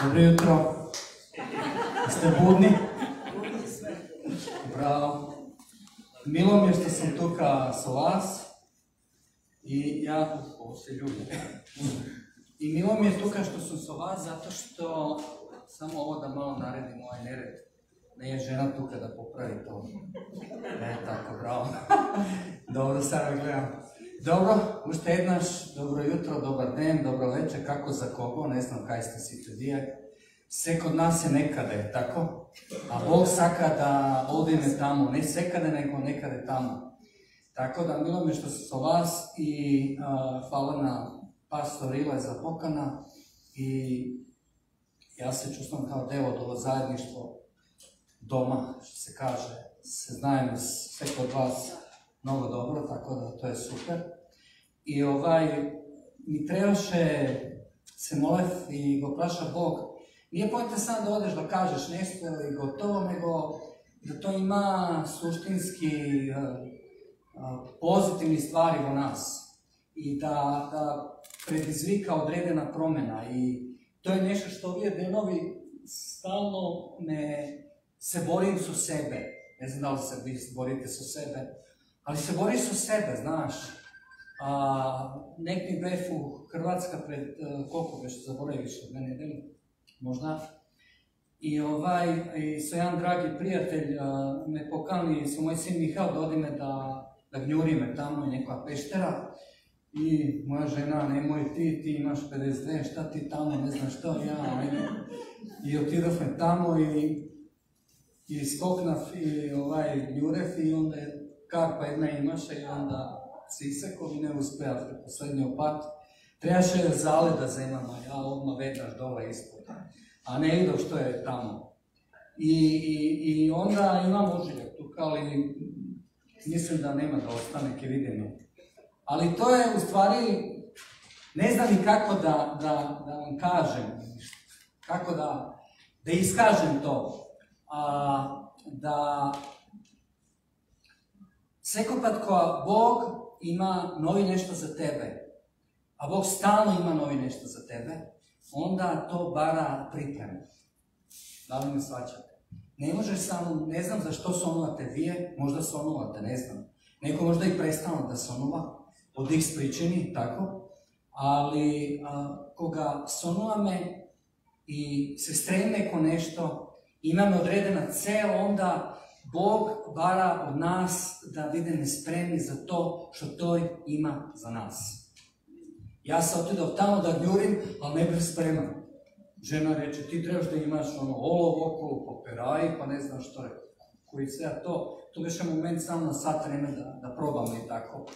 Dobro jutro. Ste budni? Bravo. Milo mi je što sam tuka sa vas. I ja, ovo se ljubi. I milo mi je tuka što sam sa vas zato što samo ovo da malo naredim ovaj nered. Ne je žena tuka da popravi to. Ne, tako, bravo. Dobro, sad me gledam. Dobro, uštednaš, dobro jutro, dobar den, dobro večer, kako za kogo, ne znam kaj ste si predije. Sve kod nas je nekade, tako? A Bog saka da odine tamo, ne sekade, nego nekade tamo. Tako da, milo mi što sam sa vas i hvala na pastor Ile za pokana i ja se čustvam kao deo od ovo zajedništvo doma, što se kaže, se znajem sve kod vas mnogo dobro, tako da to je super. I mi trebaše se molev i go praša Bog. Nije pojte sam da odeš da kažeš nešto ili gotovo, nego da to ima suštinski pozitivni stvari u nas. I da predizvika odredena promjena. I to je nešto što vi denovi stalno se borim su sebe. Ne znam da li se vi borite su sebe, ali se boriš su sebe, znaš. Nek mi befu Hrvatska pred koliko već zaboraviš od mene, možda. I so jedan dragi prijatelj me pokali, so moj sin Mihal, da odime da gnjuri me tamo, neka peštera. I moja žena, nemoj ti imaš 52, šta ti tamo, ne znam što, ja, ajde. I otidoh me tamo i skoknav i ljurev i onda je karpa jedna imaša i onda siseko i ne uspeo posljednji opat. Trebaše zale da zemama, ja odmah vedaš dole ispod, a ne vidio što je tamo. I onda imam ožiljak tu, ali mislim da nema da ostane, ke vidimo. Ali to je u stvari, ne znam ni kako da vam kažem, kako da iskažem to. Da sekopad ko Bog ima novi nešto za tebe, a Bog stalno ima novi nešto za tebe, onda to bara pripremu. Da li me shvaćate? Ne možeš samo, ne znam zašto sonuvate vije, možda sonuvate, ne znam. Neko možda i prestano da sonuva, od x pričini, tako, ali koga sonuvame i se streme ko nešto, imamo odredena cel, onda Bog bara od nas da budemo spremni za to što to ima za nas. Ja sam otišao tamo da gnjurim, ali ne bih spreman. Žena reče, ti trebaš da imaš olov okolo, poperaj, pa ne znam što je. Koji sve to biše moment samo na sat vremena da probamo i tako.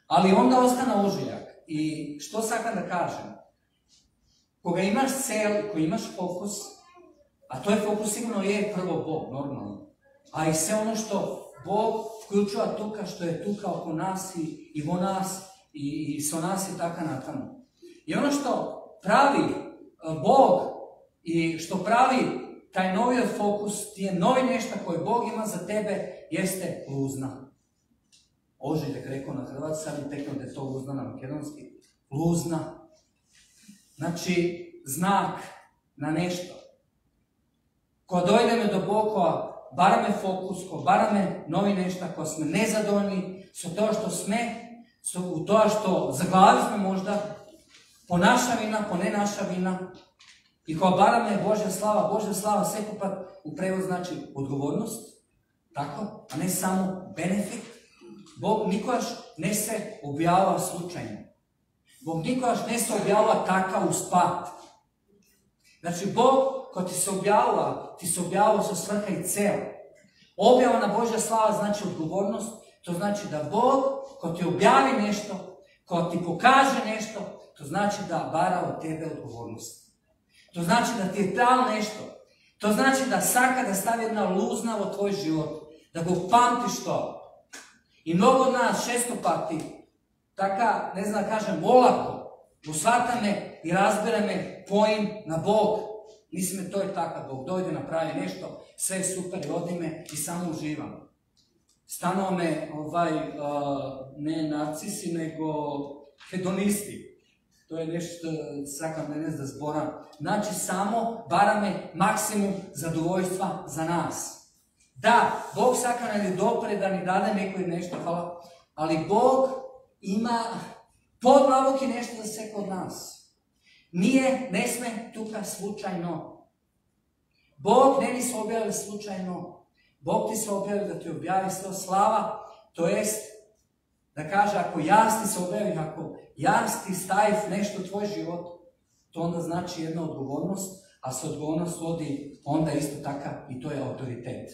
Ali onda ostane ožiljak. I što sakam da kažem? Koga imaš cel, ko imaš fokus, a to je fokus sigurno je prvo Bog, normalno. A i sve ono što Bog vključuje tuka, što je tuka oko nas i vo nas i so nas i taka natamo. I ono što pravi Bog i što pravi taj novi fokus, tije novi nešto koje Bog ima za tebe, jeste luzna. Ožiljak rekao na hrvatski, sad mi tekno da je to luzna na makedonski. Luzna. Znači, znak na nešto. Ko dojdeme do Boga, bara me fokus, ko bara me novi nešto, ko sme nezadovoljni, so to što sme, so u to što zaglavi sme možda, po naša vina, po ne naša vina, i ko bara me Božja slava sekopad u prevod znači odgovornost, tako, a ne samo benefit. Bog nikojaš ne se objava slučajno. Bog nikojaš ne se objava taka u spat. Znači, Bog ko ti se objavila sa svrha i cel. Objavana Božja slava znači odgovornost, to znači da Bog ko ti objavi nešto, ko ti pokaže nešto, to znači da bara od tebe odgovornost. To znači da ti je dal nešto. To znači da saka da stavi jedna luzna u tvoj život, da go pamtiš to. I mnogo od nas šesto pati, taka, ne znam da kažem, olako, usvata me i razbira me pojim na Bog. Mislim, to je takav Bog, dojde napravi nešto, sve je super i odime i samo uživam. Stanova me, ne narcisi, nego hedonisti. to je nešto sakam ne da zboram. Znači samo barame maksimum zadovoljstva za nas. Da, Bog sakam ne dopre da ni dade neko ili nešto, hvala, ali Bog ima podlavuki nešto za sve kod nas. Ne sme tuka slučajno. Bog ne se objavi slučajno. Bog ti se objavi da ti objavi sve slava, to jest da kaže ako ja ti se objavi, ako ja ti stavim nešto u tvoj život, to onda znači jedna odgovornost, a se odgovornost vodi onda isto takav i to je autoritet.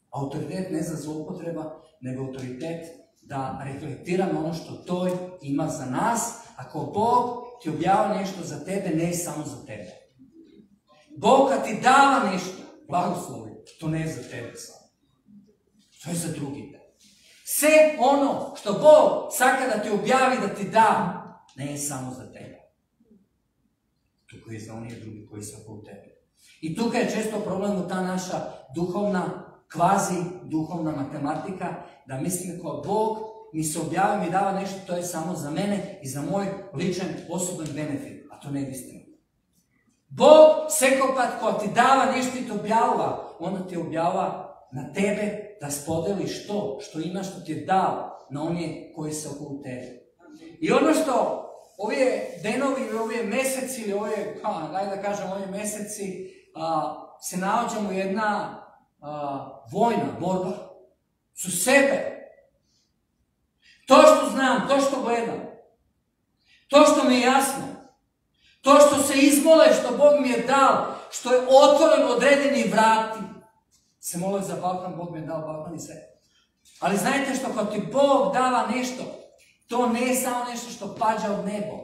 Autoritet ne za zloupotreba, nego autoritet da reflektiramo ono što to ima za nas. Ako Bog ti objavlja nešto za tebe, ne samo za tebe. Bog kad ti dava nešto, blagoslovi, to ne je za tebe samo. To je za drugi. Sve ono što Bog saka da ti objavi, da ti da, ne je samo za tebe. Tukaj je za onije drugi koji su oko tebe. I tukaj je često problem u ta naša duhovna, kvazi duhovna matematika, da mislim kao Bog mi se objavi, mi dava nešto, to je samo za mene i za moj ličan osoban benefit, a to ne je istina. Bog sekopat ko ti dava nešto i ti objavlja, onda ti objavlja na tebe da spodeliš to što imaš, što ti je dao na one koji se oko tebe. I ono što ove denovi, ove meseci ili ove, daj da kažem, ove meseci se nalađemo jedna vojna borba su sebe. To što znam, to što gledam, to što mi je jasno, to što se izmole, što Bog mi je dao, što je otvoren odredeni vrati. Se mole za Balkan, Bog mi je dao Balkan i sve. Ali znajte što kad ti Bog dava nešto, to ne je samo nešto što pađa od nebo.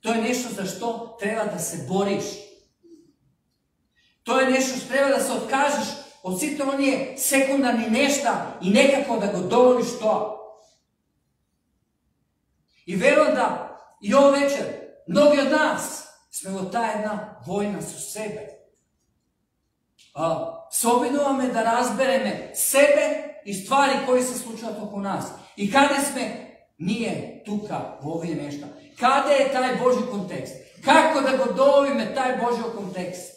To je nešto za što treba da se boriš. To je nešto što treba da se otkažeš od sito onije sekundarni nešta i nekako da ga dovoliš to. I verujem da i ovo večer mnogi od nas smo ta jedna vojna su sebe. Sobino me da razbereme sebe i stvari koje se slučaju oko nas. I kada sme, nije tuka ovdje nešto. Kada je taj Božji kontekst? Kako da ga dovime taj Božji kontekst?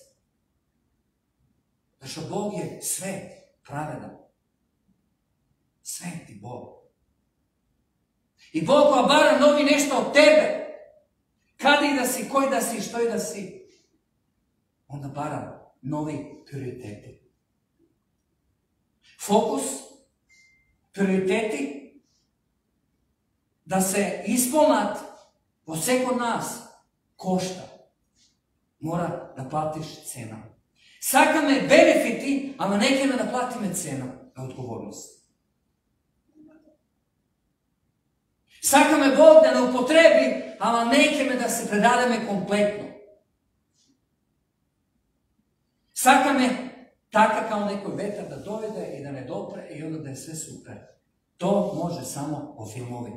Zato Bog je sve pravedan. Sveti Bog. I Bog koja bara novi nešto od tebe. Kada i da si, koji da si, što i da si. Onda bara novi prioriteti. Fokus, prioriteti, da se ispunat od sve kod nas košta. Mora da platiš cena. Saka me benefiti, ali neke me da plati me cena na odgovornost. Saka me Bog da ne upotrebi, ali neke me da se predade me kompletno. Saka me taka kao nekoj vetar da dovede i da ne dopre i onda da je sve super. To može samo o filmovi.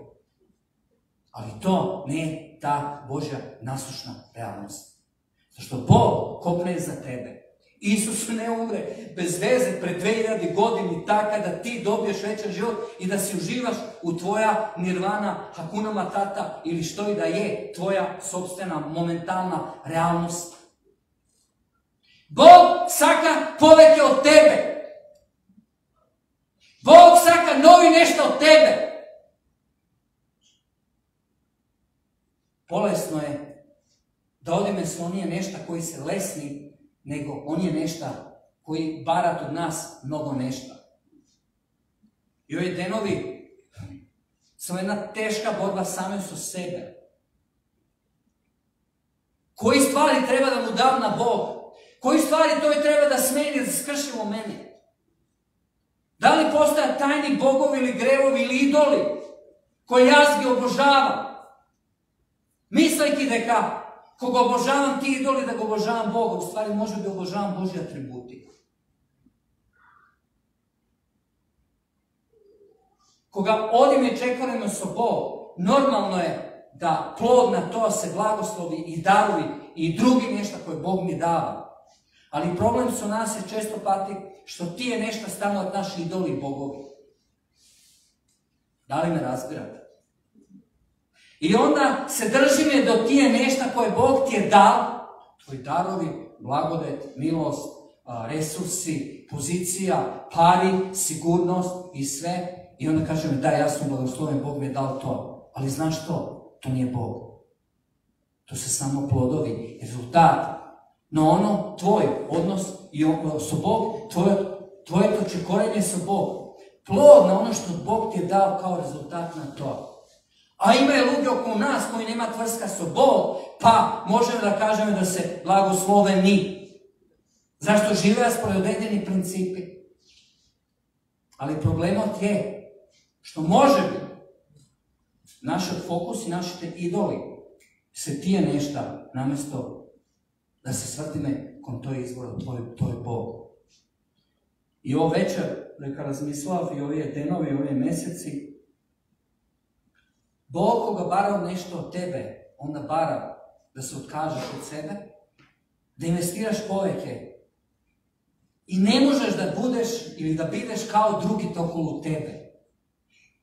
Ali to ne ta Božja nasušna realnost. Zašto Bog kopne za tebe. Isus ne umre bez veze pred 2000 godini taka da ti dobiješ večan život i da si uživaš u tvoja nirvana, hakuna matata ili što i da je tvoja sopstvena momentalna realnost. Bog saka poveke od tebe. Bog saka novi nešto od tebe. Bolesno je da odime se on nije nešto koji se lesni, nego on je nešto koji barat od nas mnogo nešto. I ovi denovi su jedna teška borba same su sebe. Koji stvari treba da mu dam na Bog? Koji stvari to treba da smeni, da skršimo meni? Da li postoje tajni bogovi ili grevovi ili idoli koje ja ga obožavam? Misleki deka koga obožavam ti idoli da ga obožavam Boga, u stvari može da obožavam Božji atributi. Koga odim i čekarimo sa Bog, normalno je da plod na to se blagoslovi i darovi i drugi nešto koje Bog mi dava. Ali problem su nas je često pati što ti je nešto stano od naši idoli i bogovi. Da li me razbirate? I onda se drži me do tije nešto koje Bog ti je dao, tvoji darovi, blagodet, milost, resursi, pozicija, pari, sigurnost i sve. I onda kaže mi, da, ja sam blagosloven, Bog mi je dao to. Ali znaš što? To nije Bog. To su samo plodovi, rezultat. No ono, tvoj odnos i sa Bog, tvoje toče korenje sa Bog. Plod na ono što Bog ti je dao kao rezultat na to. A ima je ljudi oko nas koji nema tvrska sa Bog, pa možemo da kažemo da se blagosloveni. Zašto žive spod određeni principi? Ali problemot je što može biti naš fokus i naši te idoli se tije nešta namjesto da se svrtime kon to izvora, to je Bog. I ovo večer, neka razmislav i ove denovi, ove mjeseci, Bog koga bara nešto od tebe, onda bara da se otkažeš od sebe, da investiraš poveke i ne možeš da budeš ili da bideš kao drugi okolo tebe.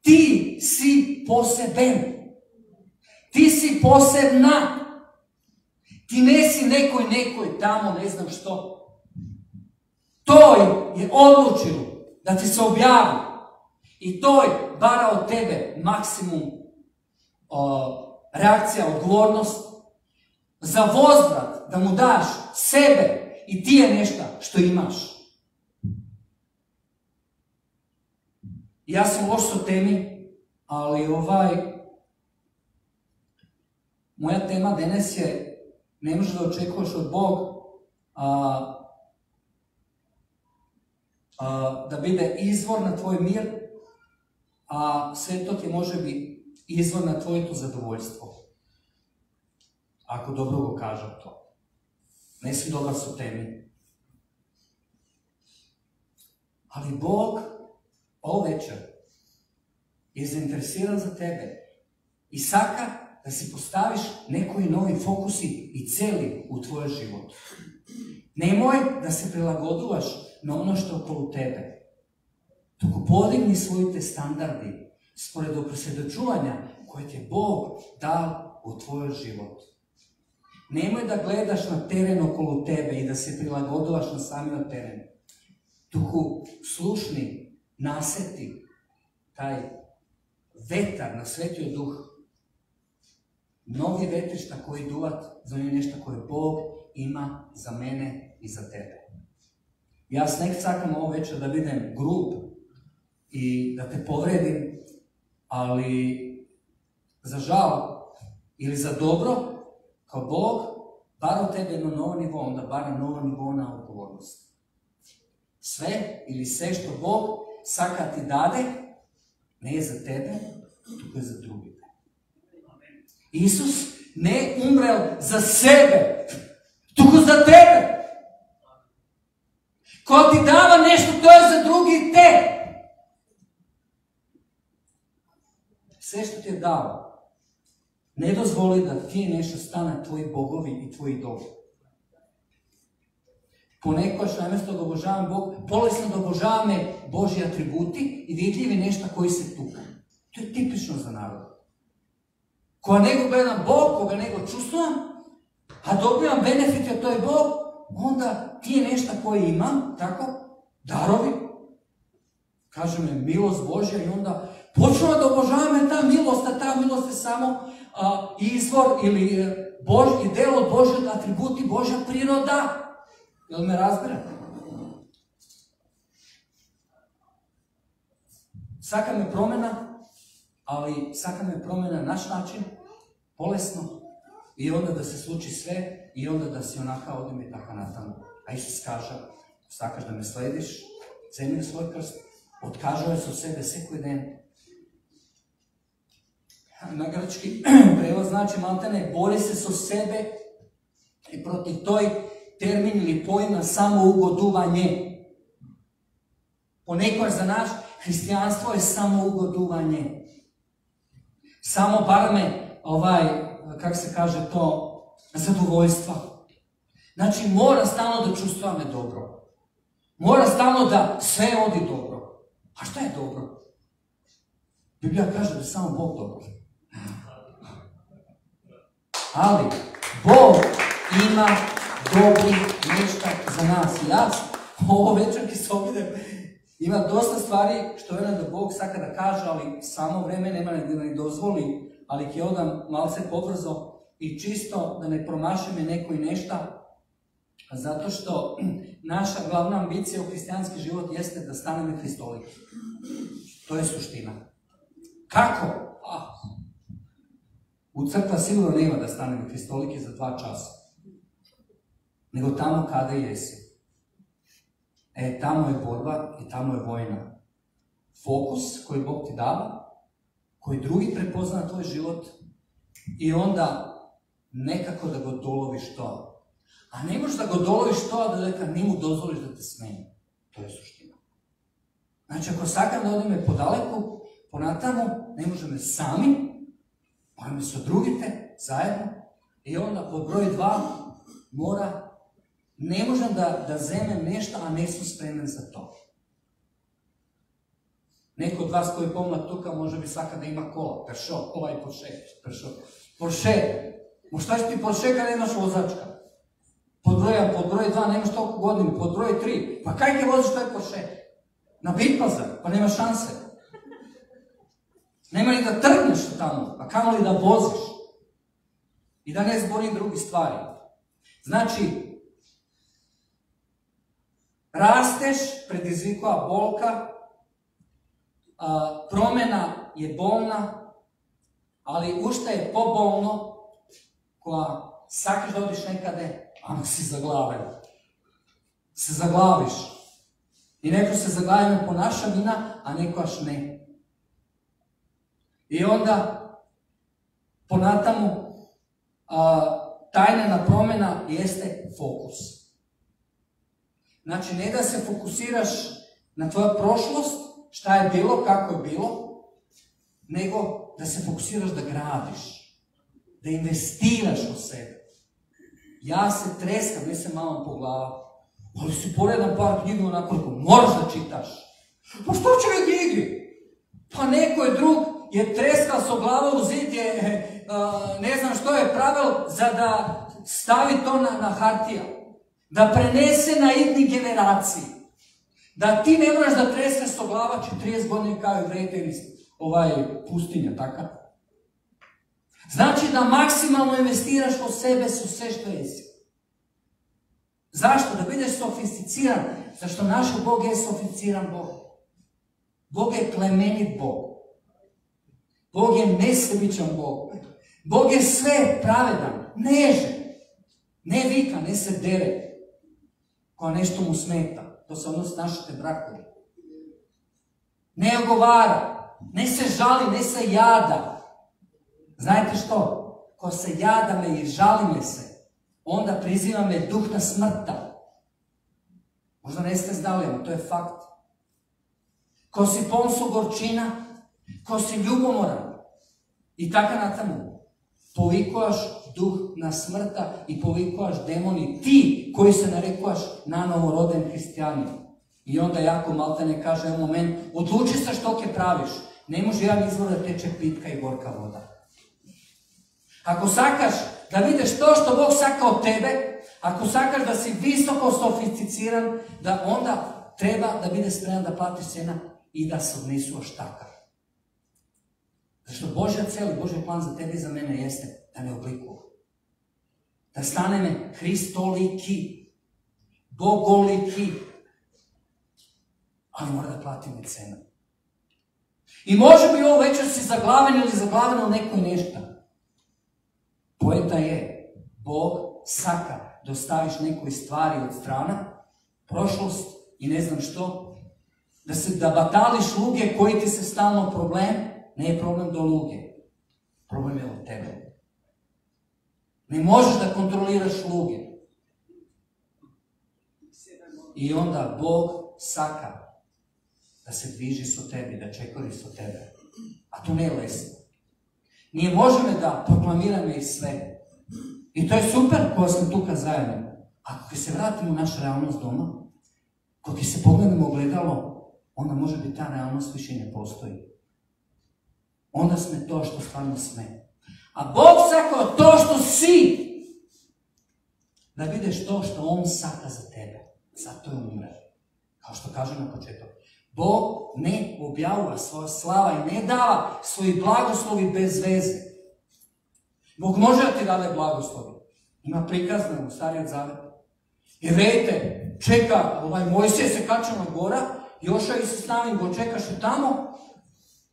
Ti si poseben. Ti si posebna. Ti nesi nekoj tamo, ne znam što. To je odlučilo da ti se objavi. I to je bara od tebe maksimum reakcija, odgovornost za vozvrat, da mu daš sebe i ti je nešto što imaš. Ja sam loš o temi, ali moja tema danas je, ne možeš da očekuješ od Bog da bude izvor na tvoj mir, a sve to ti može biti izvor na tvoje to zadovoljstvo. Ako dobro go kažem to. Ne si dobar su temi. Ali Bog ovo večer je zainteresiran za tebe i saka da si postaviš nekoji novi fokusi i celi u tvoj život. Nemoj da se prilagoduvaš na ono što je okolo tebe. Toko podigni svoje te standardi spored predočuvanja koje ti je Bog dao u tvoj život. Nemoj da gledaš na teren okolo tebe i da se prilagoduvaš na sami teren. Toko slušni, naseti taj vetar na svetio duh. Mnogi vetrišta koji duvat za nju nešto koje Bog ima za mene i za tebe. Ja s nek cakam ovo večer da budem grub i da te povredim, ali za žal ili za dobro, kao Bog bar od tebe jedno novo nivo, onda bar na novo nivo na odgovornost. Sve ili sve što Bog saka ti dade, ne je za tebe, tuko je za druge. Isus ne umrel za sebe, tuko za tebe. Ko ti dava nešto, to je za drugi te. Sve što ti je dao, ne dozvoli da ti nešto stane tvoji bogovi i tvoji dobi. Ponekad što namjesto da obožavam Bog, polesno da obožavam Božji atributi i vidljivi nešto koji se tuka. To je tipično za narod. Koga nego gledam Bog, koga nego čustvujem, a dobivam benefite od toj Bog, onda ti je nešto koje imam, tako, darovi, kaže me milost Božja i onda počnu da obožavam ta milost, a ta milost je samo izvor ili delo od Božjeg atributi, Božja priroda. Jel me razbirate? Saka me promjena, ali saka me promjena na naš način, bolesno, i onda da se sluči sve, i onda da si onaka odim i tako natamo. A Isus kaže, sakaš da me slediš, zemlji svoj krst, otkažuje se od sebe svekoj den. Na grčki prevod znači maltene, bori se so sebe i protiv toj termin ili pojma samougoduvanje. Ponekad za naš hristijanstvo je samougoduvanje. Samo bar me kako se kaže to, zadovoljstva. Znači mora stalno da čustva me dobro. Mora stalno da sve odi dobro. A šta je dobro? Biblija kaže da je samo Bog dobro. Ali Bog ima dobri nešto za nas. Ja ovo večer se obidem. Ima dosta stvari što je da Bog sad kada kaže, ali samo vreme nema da ne dozvoli, ali je odam malce pobrzo i čisto da ne promaši me neko i nešta, zato što naša glavna ambicija u hristijanski život jeste da stanemo hristoliki. To je suština. Kako? U crkva sigurno nema da stanemo hristoliki za 2 časa. Nego tamo kada jesi. Tamo je borba i tamo je vojna. Fokus koji Bog ti dava, koji drugi prepozna tvoj život i onda nekako da ga doloviš to. A ne možeš da ga doloviš to, a da ne mu dozvoliš da te smeni. To je suština. Znači, ako sakam da ode me podaleku, ponatamo, ne može me sami, pa me se drugite zajedno i onda pod broj 2 mora, ne možem da zemem nešto, a ne sam spremen za to. Neko od vas koji pomlad tuka može bi svaka da ima kola, Peugeot, kola i Porsche. Šta će ti Porsche kada nemaš vozačka? Pod broj 2 nemaš toliko godina, pod broj 3, pa kaj te voziš taj Porsche? Na Bitpazar, pa nema šanse. Nema ni da trgneš tamo, pa kamo li da voziš? I da ne zborim drugi stvari. Znači, rasteš, predizvikova bolka, promjena je bolna, ali ušta je pobolno, koja sakaš da odiš nekade, a si zaglaven. Se zaglaviš. I neko se zaglavimo po naša vina, a neko aš ne. I onda ponatamo tajna promjena jeste fokus. Znači, ne da se fokusiraš na tvoja prošlost, šta je bilo, kako je bilo, nego da se fokusiraš da gradiš, da investiraš u sebe. Ja se treskam, ne se malo po glavu, ali si poredam par knjiga onako, moraš da čitaš. Pa što će ga knjigi? Pa neko je drug je treskao se glava u zid, ne znam što je pravil, za da stavi to na hartija. Da prenese na idni generaciji. Da ti ne moraš da treskaš se glava 40 godina kao je vrete pustinja, takav. Znači da maksimalno investiraš u sebe su sve što jesi. Zašto? Da budeš sofisticiran. Zašto naš Bog je sofisticiran Bog. Bog je plemenit Bog. Bog je nesebičan Bog. Bog je sve pravedan, nežan. Ne vika, ne se dere. Kao nešto mu smeta. To se odnosi našite brakovi. Ne ogovara, ne se žali, ne se jada. Znajte što? Ko se jada me i žali me se, onda priziva me duh na smrta. Možda ne ste znali, ali to je fakt. Ko si pon su gorčina, ko si ljubomoran. I tako na tamo. Povikojaš duh na smrta i povikojaš demoni. Ti koji se narekujaš na novoroden hristijanin. I onda jako maltene kaže u moment, odluči se što ke praviš. Ne može jedan izvor da teče pitka i gorka voda. Ako sakaš da vidiš to što Bog saka od tebe, ako sakaš da si visoko sofisticiran, da onda treba da bude spreman da platiš cena i da se odnesu oštaka. Zašto Božja cel i Božji plan za tebe i za mene jeste da ne oblikuju. Da staneme hristoliki, bogoliki, ali mora da platimo cenu. I može bi ovo večer si zaglaven ili zaglaven u nekoj nešta. Poenta je, Bog saka da ostaviš nekoj stvari od strana, prošlost i ne znam što, da batališ luge koji ti se stalno problem, ne je problem do luge, problem je od tebe. Ne možeš da kontroliraš luge. I onda Bog saka da se dviži so tebi, da čekori so tebe. A to ne je lesno. Nije možeme da proklamiramo i sve. I to je super koja sam tuka zajedno. Ako se vratimo u našu realnost doma, ako se pogledamo ogledalo, onda može biti ta realnost više ne postoji. Onda sme to što stvarno sme. A Bog sakao to što si, da vidiš to što on saka za tebe. Zato je umre. Kao što kaže na početku. Bog ne objavlja svoja slava i ne dava svoji blagoslovi bez veze. Bog može da ti dade blagoslovi. Ima prikazano u Starijem Zavetu. I vedite, čeka, Mojsije se kača na gora, Joša i se s nami go čekaše tamo.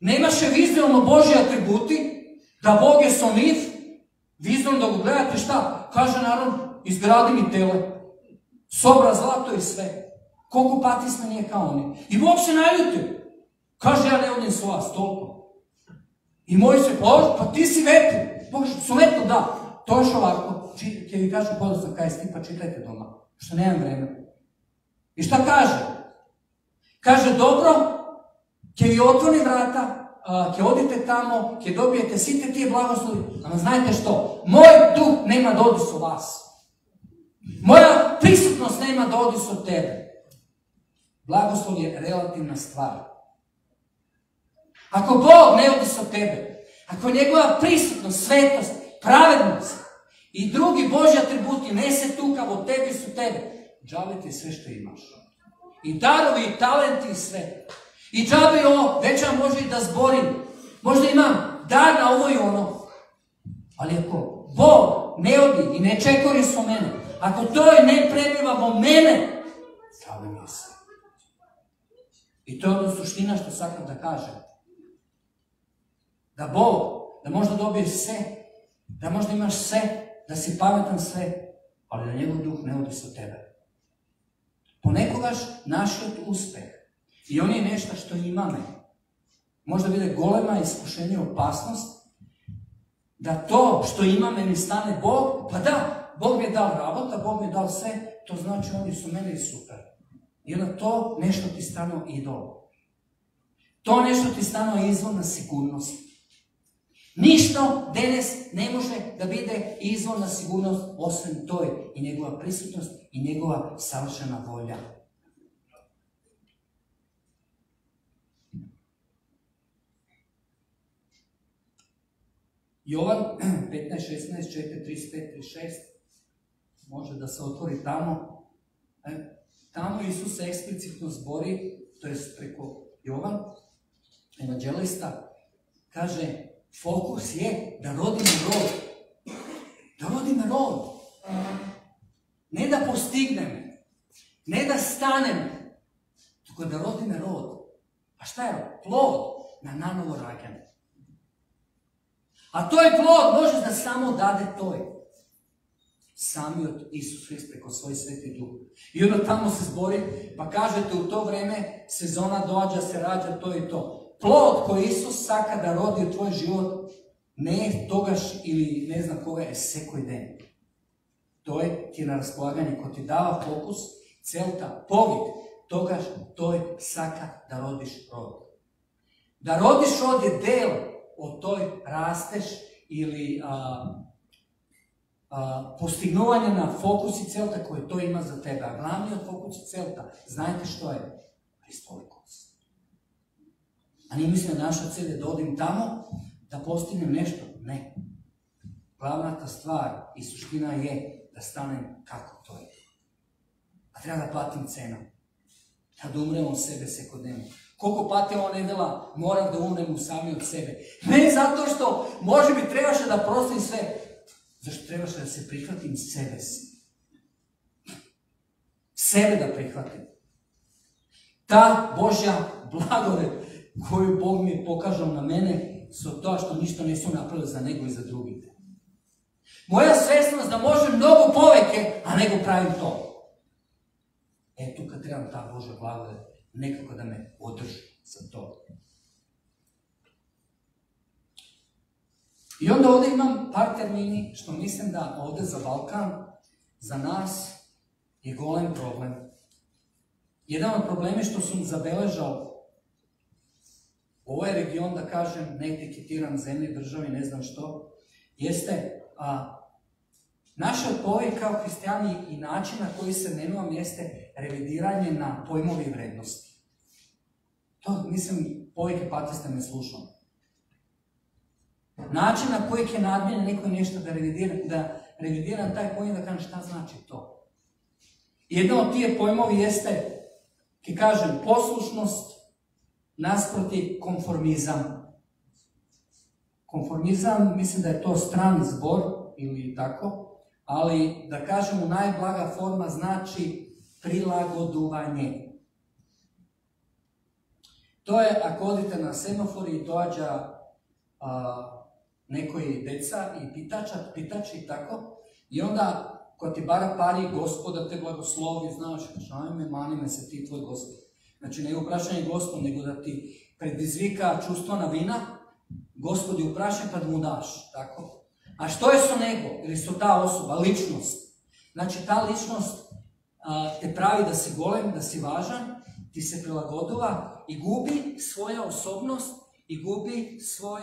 Nemaše vizualno Božji atributi, da Bog je somiv, vizualno da go gledate šta? Kaže narod, izgradi mi tele. Sobra, zlato i sve. Koliko patisna nije kao oni. I Bog se naljuti. Kaže, ja ne odim s vas, toliko. I Mojsije, pa ti si vetu. Bog, su vetu, da. To još ovako. Kaj vi kažu podosta kaj stipa, čitajte doma. Što nemam vremena. I šta kaže? Kaže, dobro, kaj vi otvori vrata, kaj odite tamo, kaj dobijete svi tije blagoslovi, ali znajte što? Moj duh nema da odi s vas. Moja prisutnost nema da odi s tebe. Blagoslov je relativna stvar. Ako Bog ne odi s tebe, ako njegova prisutnost, svetost, pravednost i drugi Božji atributi nese tukav od tebi su tebe, džabe ti sve što imaš. I darovi, i talenti, i sve. I džabe ovo, već vam može i da zborim. Možda imam dar na ovo i ono. Ali ako Bog ne odi i ne čekori su mene, ako to ne prebiva vo mene, džabe mi se. I to je ono suština što sakam da kažem. Da Bog, da možda dobiješ sve, da možda imaš sve, da si pametan sve, ali da njegov duh ne odi sa tebe. Ponekogaš našao uspeh i on je nešto što ima me. Možda bude golema iskušenje, opasnost, da to što ima meni stane Bog, pa da, Bog mi je dao rabota, Bog mi je dao sve, to znači oni su meni super. I onda to nešto ti stano idol. To nešto ti stano izvorna sigurnost. Ništa danas ne može da bude izvorna sigurnost osim toj i njegova prisutnost i njegova savršena volja. Jovan 15, 16, 4, 35, 36 može da se otvori tamo. Tamo Isus se eksplicitno zbori, to je preko Jovan, evanđelista, kaže fokus je da rodimo rod. Da rodimo rod. Ne da postignem, ne da stanem, tako da rodimo rod. A šta je plod? Na nanovo rađanje. A to je plod, može da samo dade toj. Sami od Isus Hrist preko svoj sveti duh. I onda tamo se zbori, pa kažete u to vreme sezona dođa, se rađa to i to. Plod koji Isus saka da rodi u tvoj život, ne togaš ili ne znam koga je sekoj den. To je ti na raspolaganje, ko ti dava fokus, celta, povid, togaš, to je saka da rodiš rod. Da rodiš rod je del od toj rasteš ili postignovanje na fokus i celta koje to ima za tebe. A glavni od fokus i celta, znajte što je? Hristolikost. A nije mislim da naša cilj je da odim tamo, da postignem nešto. Ne. Glavna ta stvar i suština je da stanem kako to je. A treba da platim cenu. Da umrem od sebe svakodnevno. Koliko pati ova nedela, moram da umrem sami od sebe. Ne zato što može bi trebaše da prostim sve. Zašto trebaše da se prihvatim sebe? Sebe da prihvatim. Ta Božja blagodat koju Bog mi je pokazao na mene su to što ništa nisu napravili za nego i za drugih. Moja svesnost da može mnogo poveke, a nego pravim to. Tu kad trebam ta Božja blagodat, nekako da me održi za to. I onda ovdje imam par termini što mislim da ovdje za Balkan, za nas je golem problem. Jedan od problema što sam zabeležao ovaj region, da kažem, ne etiketiram zemlji, državi, ne znam što, jeste naša povijek kao hrišćani i način na koji se menuvam jeste revidiranje na pojmovi i vrednosti. To, mislim, povijek patiste me slušam. Način na koji je nadmjen neko nešto da revidiram taj pojam, da kažem šta znači to. Jedno od tije pojmovi jeste, ki kažem, poslušnost nasproti konformizam. Konformizam, mislim da je to strani zbor ili tako, ali da kažemo najblaga forma znači prilagodovanje. To je ako odite na semafor i dođa nekoj deca i pitači tako, i onda ko ti bara pari Gospoda te blagoslovi, znaš, ajme, mani me se ti tvoj Gospod. Znači, ne uprašanje Gospod, nego da ti predizvika čustvena vina, Gospod je uprašen pa da mu daš, tako. A što je su nego, ili su ta osoba, ličnost? Znači, ta ličnost te pravi da si golem, da si važan, ti se prilagodova i gubi svoja osobnost i gubi svoj,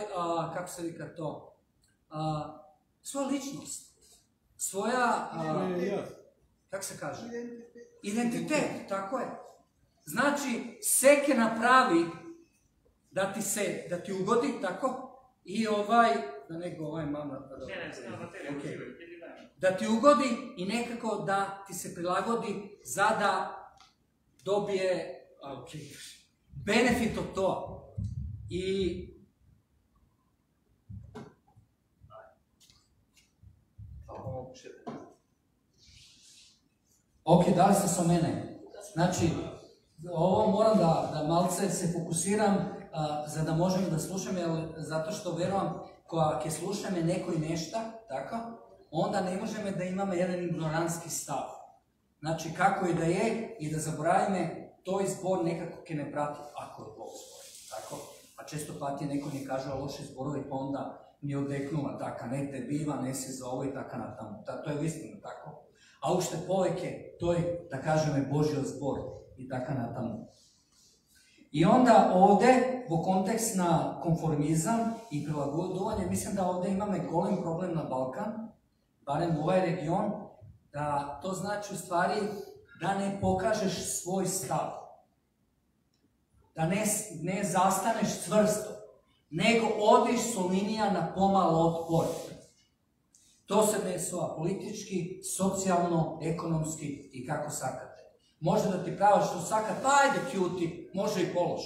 kako se vika to, svoja ličnost, svoja, kako se kaže? Identitet, tako je. Znači, seke napravi da ti ugodi, tako, i da nego mama, da ti ugodi i nekako da ti se prilagodi za da dobije benefit od to. I da li ste sa mene? Znači, ovo moram da malce se fokusiram za da možem da slušam, zato što verujem, ako slušam neko i nešta, tako, onda ne možemo da imamo jedan ignorantski stav. Znači, kako je da je i da zaboravime, to je zbor nekako ke ne prati, ako je Bog zbor, tako. A često pati neko ne kaže o loše zborovi, pa onda mi odeknula taka, ne te biva, ne se za ovo i taka na tamo. To je istina, tako. A ušte poveke, to je, da kažeme, Božjo zbor i taka na tamo. I onda ovde, u kontekst na konformizam i prilagodovanje, mislim da ovde imamo golem problem na Balkan, barem u ovaj region, da to znači u stvari da ne pokažeš svoj stav. Da ne zastaneš čvrsto, nego odiš su linija na pomalo otpor. To se desova politički, socijalno, ekonomski i kako sakate. Može da ti pravo što sakate, ajde kjuti, može i polož.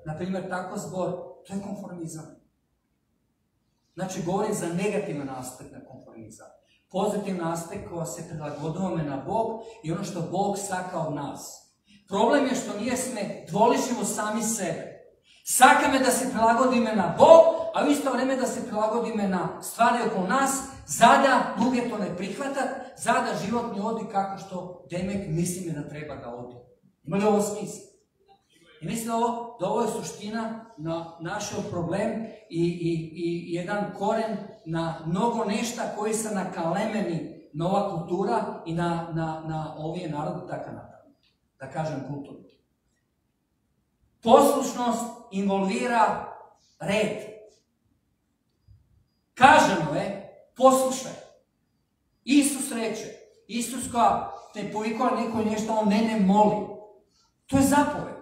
Na primjer, tako zbor, to je konformizam. Znači, govorim za negativan aspekt na konformizam. Pozitivan aspekt koja se prilagodujeme na Bog i ono što Bog saka od nas. Problem je što nije sme dvolišimo sami sebe. Saka me da se prilagodime na Bog, a u isto vreme da se prilagodime na stvari oko nas, zada druge to ne prihvatat, zada život ne odi kako što demek mislim da treba da odi. Ima li ovo smisla? I mislim da ovo je suština na naš problem i jedan koren na mnogo nešta koji se nakalemeni nova kultura i na ovije narode tako napravljeno. Da kažem kulturno. Poslušnost involvira red. Kažemo je, poslušaj. Isus reče, Isus koja te povikao neko nešto, on ne moli. To je zapoved.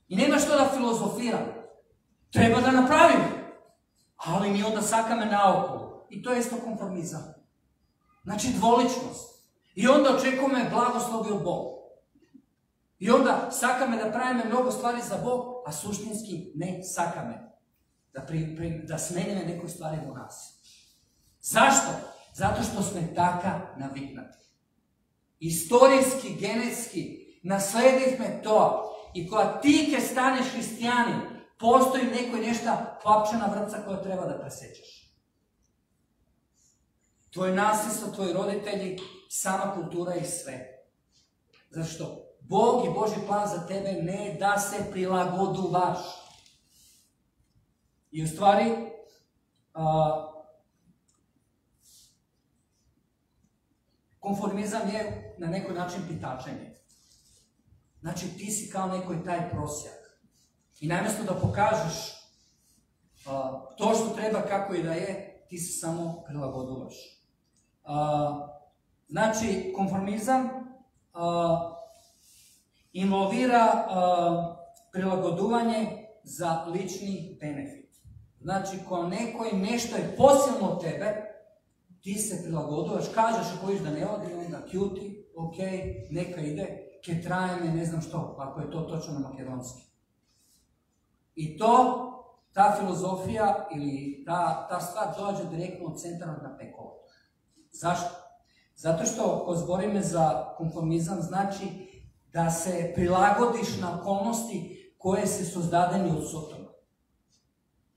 I nema što da filozofiram. Treba da napravimo. Ali mi onda sakame naokolo. I to je isto konformizam. Znači dvoličnost. I onda očekujeme blagoslovi od Boga. I onda sakame da pravime mnogo stvari za Bog, a suštinski ne sakame. Da smenime nekoj stvari u nas. Zašto? Zato što smo taka naviknati. Istorijski, genetski, nasledihme to. I koja ti ke staneš hristijanin, postoji neko nešta papčana vrpca koja treba da presečeš. Tvoje nasljedstvo, tvoji roditelji, sama kultura i sve. Zašto? Bog i Božji plan za tebe ne da se prilagoduvaš. I u stvari, konformizam je na neki način pitačenje. Znači, ti si kao nekoj taj prosjak. I namjesto da pokažeš to što treba kako i da je, ti se samo prilagoduvaš. Znači, konformizam involvira prilagoduvanje za lični benefit. Znači, ko neko i nešto je posilno od tebe, ti se prilagodovaš, kažeš ako viš da ne odi, onda cutie, ok, neka ide, ke traje me, ne znam što, ako je to točno na makedonski. I ta filozofija ili ta stvar dođe direktno od centra na pekova. Zašto? Zato što, ko zbori me za konformizam, znači da se prilagodiš na okolnosti koje se sozdadeni od Sotona.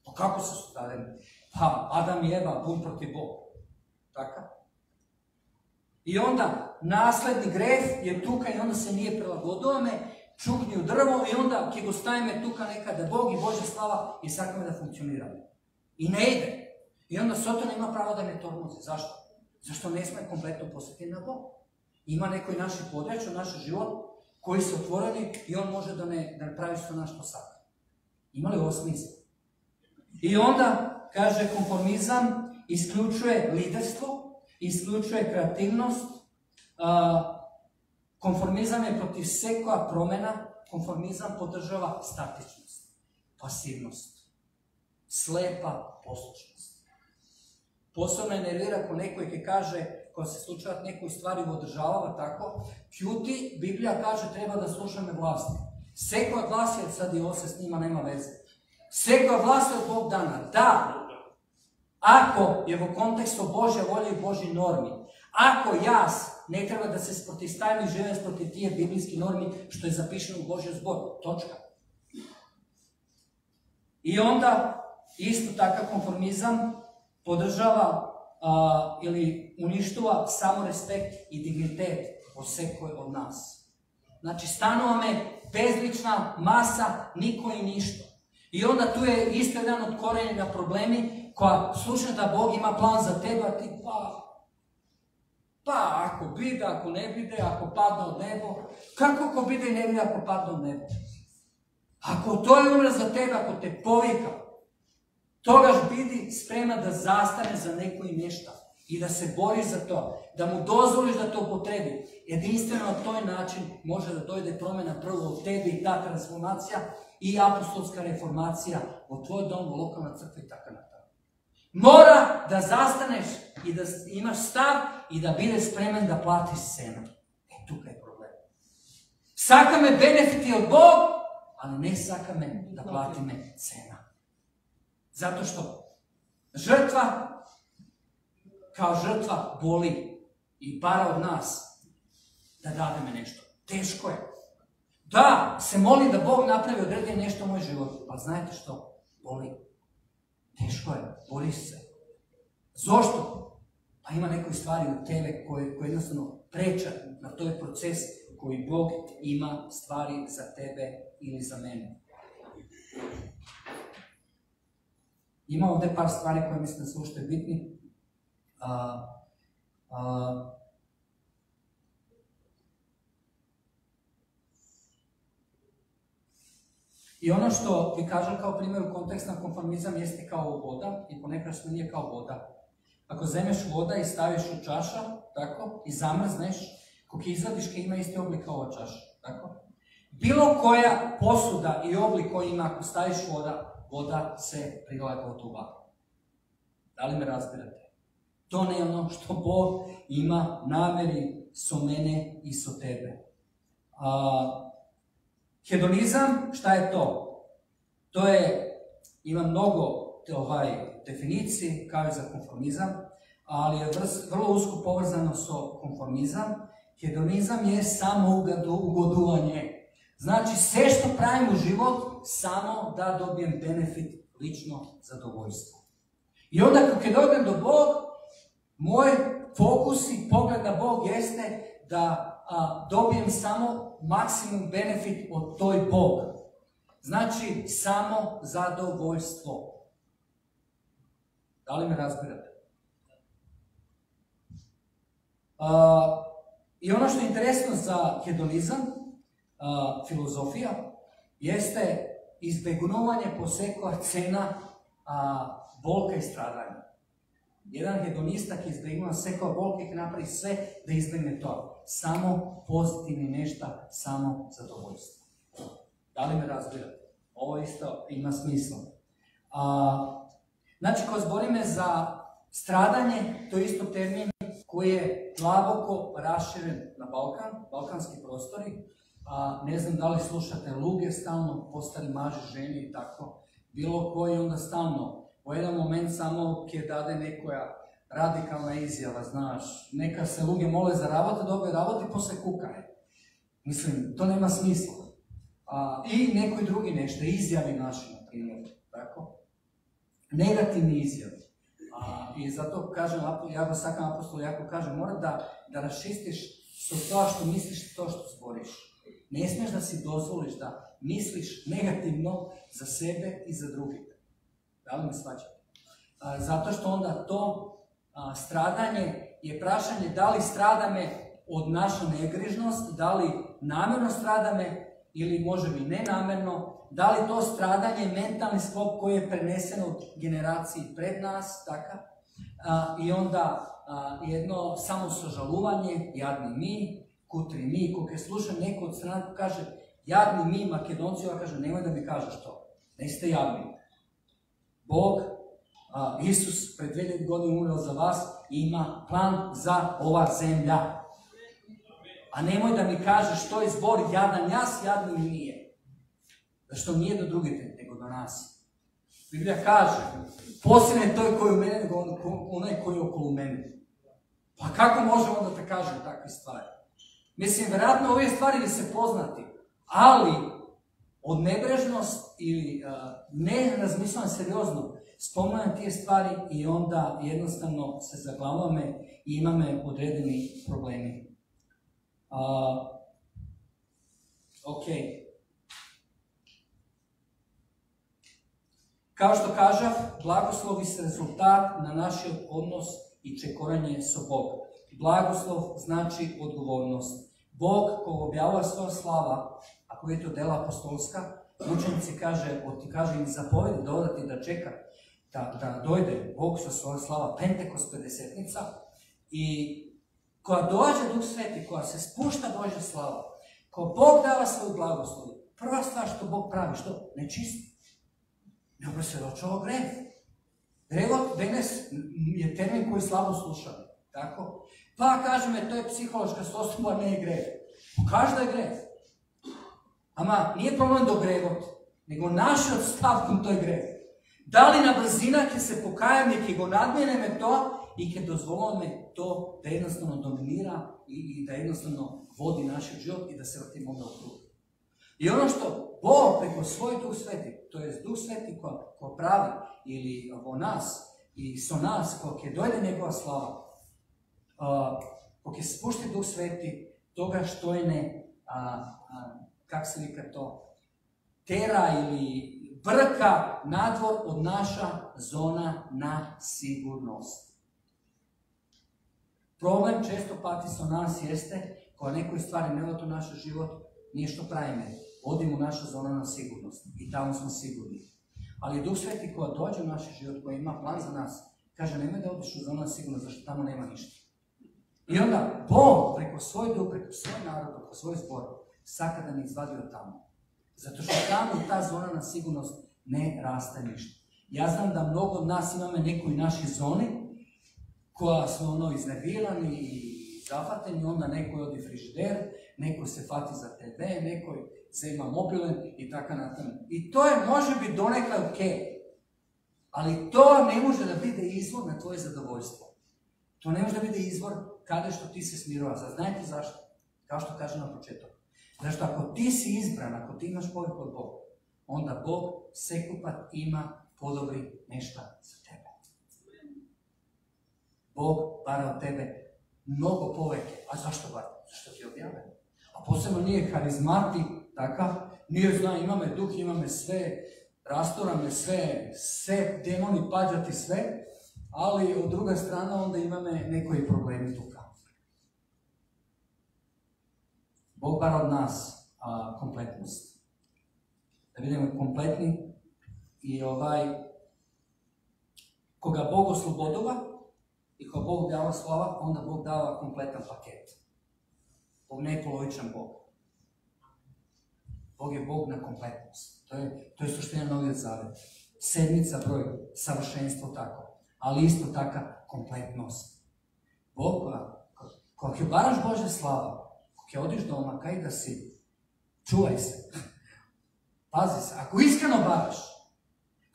Pa kako se sozdadeni? Pa Adam i Eva, bun protiv Boga. Tako? I onda nasledni greh je tuka i onda se nije prilagodio me, čukni u drvo i onda kje go stavime tuka nekada Bog i Božja slava i sakame da funkcionira. I ne ide. I onda Soton ima pravo da ne tormozi. Zašto? Zašto ne sme kompletno posvetiti na Bog? Ima neko i naši podreću, naš život koji su otvoreni i on može da ne pravi što naš posaka. Ima li ovo smisla? I onda, kaže, konformizam isključuje liderstvo, isključuje kreativnost, konformizam je protiv svekova promjena, konformizam podržava statičnost, pasivnost, slepa poslušnost. Posebno je nervira ako neko je kaže, ko se slučajat nekoj stvari održava, tako, cutie, Biblija kaže treba da slušame vlasti. Svekova glas je, sad i ovo se s njima nema veze. Svekova glas je od Bog dana, da, ako je u kontekstu Božja volja i Božji normi, ako jaz ne treba da se protivstavim i živim protiv tije biblijski normi što je zapišeno u Božjem zboru, točka. I onda isto takav konformizam podržava ili uništava samo respekt i dignitet od svekoj od nas. Znači, stanovame bezlična masa, niko i ništa. I onda tu je isto jedan od korenja problemi koja sluša da Bog ima plan za tebe, a ti pa ako bide, ako ne bide, ako padne od nebo, kako ako bide i ne bide ako padne od nebo? Ako to je umre za tebe, ako te povika, togaš bidi sprema da zastane za neko i nešto i da se boriš za to, da mu dozvoliš da to upotrebi. Jedinstveno na toj način može da dojde promjena prvo od tebi i ta transformacija i apostolska reformacija u tvoj dom, u lokalna crkva i tako na to. Mora da zastaneš i da imaš stav i da bide spreman da platiš cenu. Tukaj je problem. Saka me benefiti od Bog, ali ne saka me da plati me cena. Zato što žrtva kao žrtva boli i para od nas da dade me nešto. Teško je. Da, se moli da Bog napravi odredi nešto u moj život. Pa znajte što? Boli. Teško je. Boli se. Zašto? Pa ima nekoj stvari u tebe koje jednostavno preča na toj proces koji Bog ima stvari za tebe ili za mene. Ima ovdje par stvari koje mislim da su ušte bitni. I ono što vi kažem kao primjer kontekstna konformizam jeste kao voda i ponekad što nije kao voda. Ako zemeš voda i staviš u čaša, tako, i zamrzneš, kog izvadiš kad ima isti oblik kao ova čaša, tako. Bilo koja posuda i oblik koji ima, ako staviš voda se prilagodava. Da li me razbirate? To ne je ono što Bog ima nameri so mene i so tebe. Hedonizam, šta je to? To je, ima mnogo definiciji kao i za konformizam, ali je vrlo usko povezano so konformizam. Hedonizam je samo ugoduvanje. Znači, sve što pravim u život, samo da dobijem benefit, lično zadovoljstvo. I onda kad dobijem do Bog, moj fokus i pogled na Bog jeste da dobijem samo maksimum benefit od toj Bog. Znači, samo zadovoljstvo. Da li me razbirate? I ono što je interesno za hedonizam, filozofija, jeste izbegnovanje posekova cena bolka i stradanja. Jedan hedonista ki izbegnува sekova bolka i napravi sve da izbegne to. Samo pozitivni nešta, samo zadovoljstvo. Da li me razbirate? Ovo isto ima smisla. Znači, ko zbori me za stradanje, to je isto termin koji je glaboko raširen na Balkan, balkanski prostori. Ne znam da li slušate Luge, stalno postari maže ženi i tako. Bilo koji onda stalno. U jedan moment samo kje dade nekoja radikalna izjava, znaš. Neka se Luge mole za rabot, dobe rabot i posle kukaje. Mislim, to nema smisla. I neki drugi nešto, izjavi naši, na primjer. Tako? Negativni izjavi. I zato kažem, ja go sakam apostol jako kažem, mora da raščistiš to što misliš, to što zboriš. Ne smiješ da si dozvoliš da misliš negativno za sebe i za drugih. Da li me shvaćate? Zato što onda to stradanje je prašanje da li strada me od naša negrižnost, da li namjerno strada me ili može mi nenamjerno, da li to stradanje je mentalni sklop koji je prenesen od generaciji pred nas, takav, i onda jedno samo sažaluvanje, jadni mi, kutri mi, koliko je slušam neko od strane kaže, jadni mi, Makedonci, ja kaže, nemoj da mi kažeš to, ne ste jadni. Bog, Isus, pred 2000 godina umreo za vas i ima plan za ova zemlja. A nemoj da mi kažeš što je zbor jadan jas, jadni mi nije. Zašto nije do drugih, nego do nas. Biblija kaže, posljedno je to koji je u mene, nego onaj koji je okolo mene. Pa kako možemo da te kažem takve stvari? Mislim, vjerojatno ove stvari bi se poznati, ali od nebrežnost ili ne razmišljam seriozno, spominjam tije stvari i onda jednostavno se zaglavame i imame određeni problemi. Ok. Kao što kažem, blagoslovi se rezultat na naš odnos i čekoranje sa Bogom. Blagoslov znači odgovornost. Bog ko objavlja svoja slava, ako je to dela apostolska, učenici kaže im zapovedi dodati da čeka da dojde Bog sa svoja slava, Pentekost, Pedesetnica, i koja dođe Duh Sveti, koja se spušta Božja slava, ko Bog dava svoj blagoslov, prva stvar što Bog pravi, što? Ne čisti. Nego se dočava grev. Grevot danas je termin koji slabo slušamo. Tako? Pa kaže to je psihološka sposobna, ne je grev. Kaže da je grev. Ama nije problem do grevot, nego naš odstavkom to je grev. Da li na brzina ke se pokajam i ke go nadmjeneme to i ke dozvolome to da jednostavno dominira i da jednostavno vodi naš život i da se vrti onda u krug. I ono što Bog preko svoj Duh Sveti, to je Duh Sveti ko pravi ili o nas i so nas, ko je dojde njegova slava, ko je spušti Duh Sveti, toga što je ne, kak se vika to, tera ili brka nadvor od naša zona na sigurnost. Problem često pati sa nas jeste, koja nekoj stvari ne vodi u naš život, nije što pravime. Odimo u našu zonu na sigurnost i tamo smo sigurni. Ali Duh Sveti koja dođe u naš život, koja ima plan za nas, kaže nemoj da odiš u zonu na sigurnost, zašto tamo nema ništa. I onda Bog preko svoj Duh, preko svoj narod, preko svoj zbor, sakada ne izvadio tamo. Zato što tamo ta zona na sigurnost ne raste ništa. Ja znam da mnogo od nas imamo nekoj našoj zoni, koja smo iznervirani i zafateni, onda neko odi frižider, neko se fati za TV, neko se ima mobilen i tako nastavno. I to može biti donekle ok, ali to ne može da bude izvor na tvoje zadovoljstvo. To ne može da bude izvor kada što ti se smirova. Znajte zašto? Kao što kažem na početku. Zašto ako ti si izbran, ako ti imaš povijek od Boga, onda Bog sekupat ima podobri nešta za tebe. Bog bara od tebe mnogo poveke. A zašto bara? Zašto ti objave? A posebno nije harizmatik, takav, nije zna, imame duh, imame sve, rastorame sve demoni pađati sve, ali od druga strana onda imame nekoji problemi tuka. Bog bara od nas kompletnost. Da vidimo kompletni i koga Bog oslobodova i koga Bog dava slava, onda Bog dava kompletan paket. Bog ne je polovičan Bog. Bog je Bog na kompletnost. To je suština Novog zaveta. sedmica broj savršenstvo tako, ali isto taka kompletnost. Bog, ako je baraš Bože slava, ako odiš doma, kaj da si, čuvaj se, pazi se, ako iskreno baraš,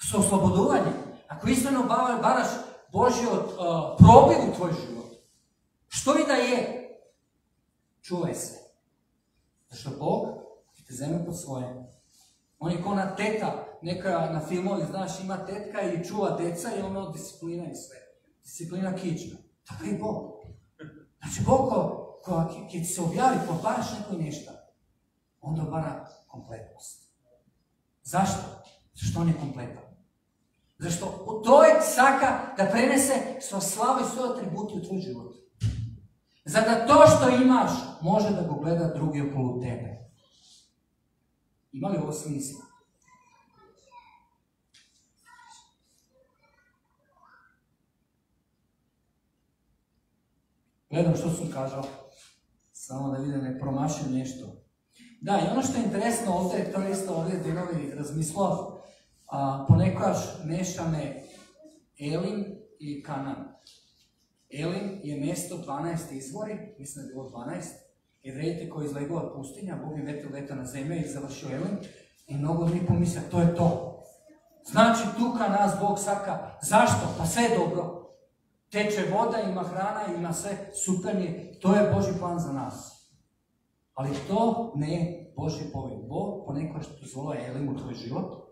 s oslobodovanjem, ako iskreno baraš Božji probir u tvoj život, što i da je, čuvaj se. Zašto Bog te zemlju pod svoje. On je ko na teta, neka na filmovi, znaš, ima tetka i čuva deca i ono disciplina i sve. Disciplina kičma. Tako je Bog. Znači, Bog kad ti se objavi, ko baraš neko i nešto, onda obara kompletnost. Zašto? Zašto on je kompletan? Zašto to je saka da prenese sva slavu i svoje atributi u tvoj život. Zato to što imaš može da go gleda drugi okolo tebe. Ima li ovo smisla? Gledam što sam kažao. Samo da vidim, ne promašim nešto. Da, i ono što je interesno ovdje, to je isto ovdje Dinovi razmislio, ponekad mešane Elim i Kanan. Elim je mjesto 12 izvori, mislim da je bilo 12, Jevrejite koji izlegao od pustinja, Bog je veto na zemlje i završio Elim, i mnogo ljudi pomisle, to je to. Znači, tuka nas Bog saka. Zašto? Pa sve je dobro. Teče voda, ima hrana, ima sve, super je, to je Božji plan za nas. Ali to ne je Božji povijek. Bog ponekad što dozvoluje Elim u tvoj život,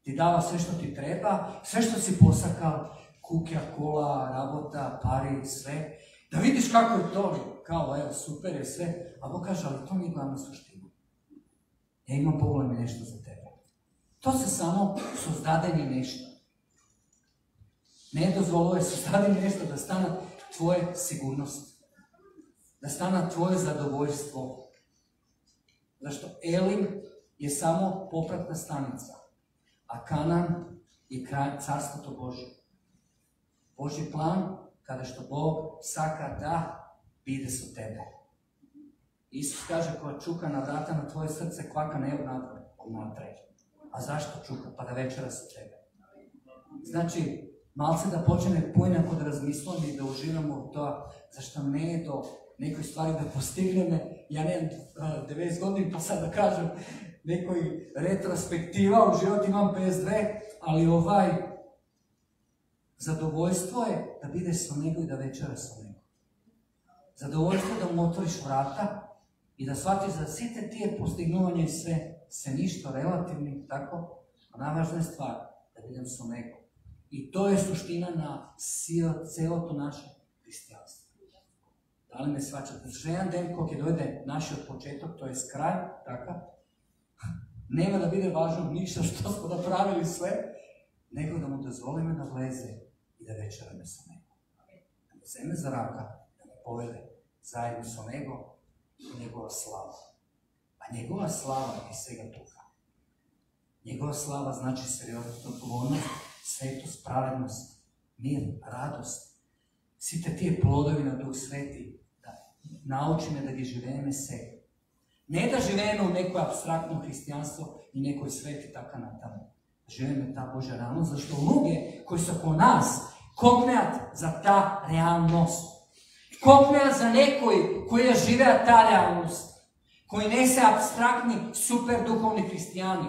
ti dava sve što ti treba, sve što si posakao, kukja, kola, rabota, pari, sve. Da vidiš kako je to, kao evo, super je sve, a Bog kaže, ali to nije glavna suština. Ja imam pogledaj mi nešto za tebe. To se samo sozdadeni nešto. Ne dozvoluje sozdadeni nešto da stane tvoje sigurnost. Da stane tvoje zadovoljstvo. Zašto Elim je samo popratna stanica, a Kanan je kraj carstva to Božje. Božji plan, kada što Bog saka da bide su tebe. Isus kaže, koja čuka na vrata na tvoje srce, kvaka ne odnatraj. A zašto čuka? Pa da večera sa tebe. Znači, malce da počne pojnako da razmislimo i da uživamo u to, zašto ne je do nekoj stvari da postigneme. Ja nemam 90 godina, pa sad da kažem, nekoj retrospektiva u život imam 52, ali zadovoljstvo je da bideš sa nego i da večera sa nego. Zadovoljstvo je da mu otvoriš vrata i da shvatiš da svi te tije postignovanje i sve se ništa relativni, tako, a najvažnija stvar da bidem sa nego. I to je suština na cijelo to naše hristijanstvo. Da li me shvaćate? Jedan den kog je dojde naši od početak, to je kraj, takav, nema da bude važno ništa što smo napravili sve, nego da mu dozvolimo da vleze i da večerame sa nego. Da mu zeme za raka, da me povede zajedno sa nego i njegova slava. A njegova slava je svega toga. Njegova slava znači serioznost, odgovornost, svetost, pravednost, mir, radost. Svi te tije plodovi na Duh Sveti, da nauči me da gi živeme sebi. Ne da živemo u nekoj apstraktnom hristijanstvu i nekoj sveti taka na tamo. Živeme ta Božja realnost, zašto luge koji su oko nas kopnejat za ta realnost. Kopnejat za nekoj koji je živea ta realnost. Koji nese apstraktni, super duhovni hristijani.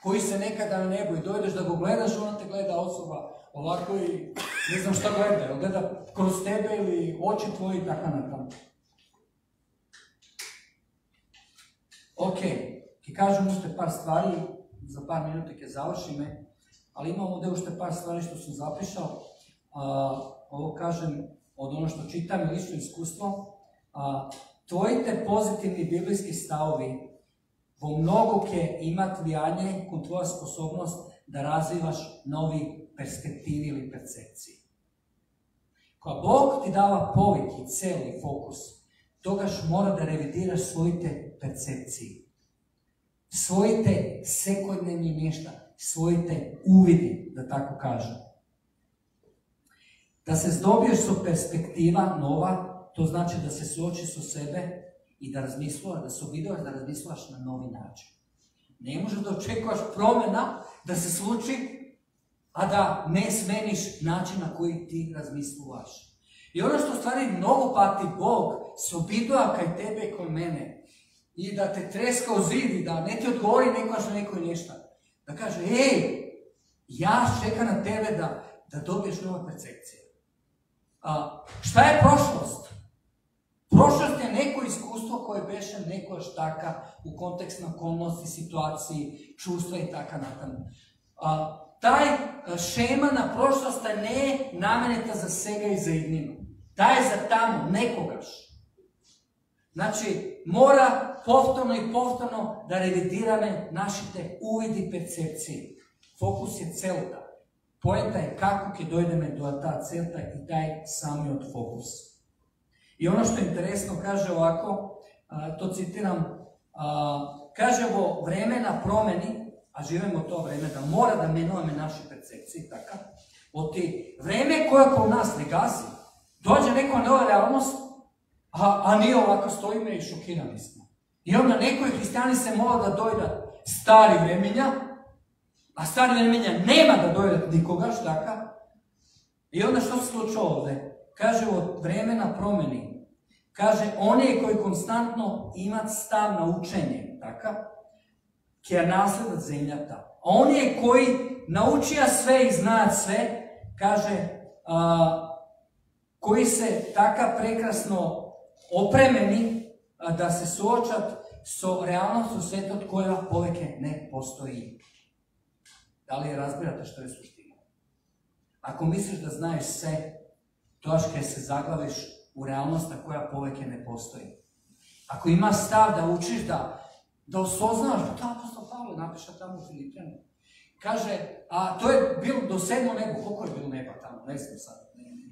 Koji se nekada na nebu i dojdeš da go gledaš, ona te gleda osoba ovako i ne znam šta gleda. Gleda kroz tebe ili oči tvoji taka na tamo. Ok, ki kažem ušte par stvari, za par minuta ke završime, ali imam ovdje ušte par stvari što sam zapišao. Ovo kažem od ono što čitam i lično iskustvo. Tvojite pozitivni biblijski stavovi vo mnogo ke imat vlijanje kod tvoja sposobnost da razvivaš novi perspektivi ili percepciji. Koja Bog ti dava povik i cel i fokus, togaš mora da revidiraš svojite percepciji. Svojite sekodnevni mješta, svojite uvidi, da tako kažem. Da se zdobiješ su perspektiva nova, to znači da se suočiš su sebe i da razmišljaš, da se obidovaš, da razmišljaš na novi način. Ne možeš da očekuješ promjena da se sluči a da ne smeniš način na koji ti razmisluvaš. I ono što stvari mnogo pati, Bog se obidua kaj tebe i kod mene i da te treska u zid i da ne ti odgovori nekoš na neko nešto. Da kaže, ja čekam na tebe da dobiješ nova percepcija. Šta je prošlost? Prošlost je neko iskustvo koje beše neko štaka u kontekstne okolnosti, situaciji, čustva i taka natamo. Taj šema na prošlost ne je nameneta za sega i za jedninu. Taj je za tamo, nekogaš. Znači, mora povtorno i povtorno da revidirame našite uvidi percepcije. Fokus je celta. Poenta je kako ke dojdeme do ta celta i taj sami od fokus. I ono što je interesno kaže ovako, to citiram, kaže ovo vremena promeni, a živimo to vreme da mora da menujeme naše percepcije, tako? Od ti vreme koje oko nas ne gasi, dođe neka nova realnost, a nije ovako stojime i šokirani smo. I onda nekoj hrišćani se mora da dojda stari vremenja, a stari vremenja nema da dojda nikoga, štaka. I onda što se slučuje ovdje? Kaže od vremena promeni. Kaže, oni koji konstantno imat stav na učenje, tako? Kje nasledat zemljata. A oni koji naučija sve i zna sve, kaže, koji se taka prekrasno opremeni da se suočat so realnostu sveta od koja poveke ne postoji. Da li je razbirate što je suština? Ako misliš da znaješ sve, to aš kaj se zaglaviš u realnost na koja poveke ne postoji. Ako imaš stav da učiš da osoznaš, da apostol Pavle napiše tamo u Filipljanu. Kaže, a to je bilo do 7. nebo, koliko je bilo neba tamo, ne znam sad,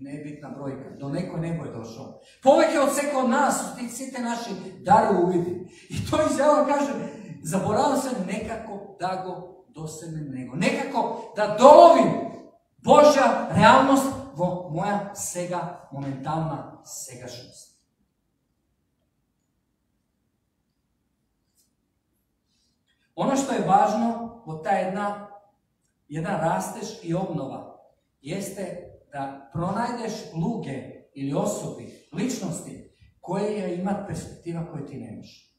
nebitna brojka, do neko nebo je došao. Poveke od svega od nas, svi te naši dare uvidi. I to izjava kaže, zaboravim se nekako da go dosegnem nego. Nekako da dolovim Božja realnost vo moja sega, momentalna segašnost. Ono što je važno od ta jedna rastež i obnova jeste da pronajdeš luge ili osobi, ličnosti koje imat perspektiva koju ti nemaš.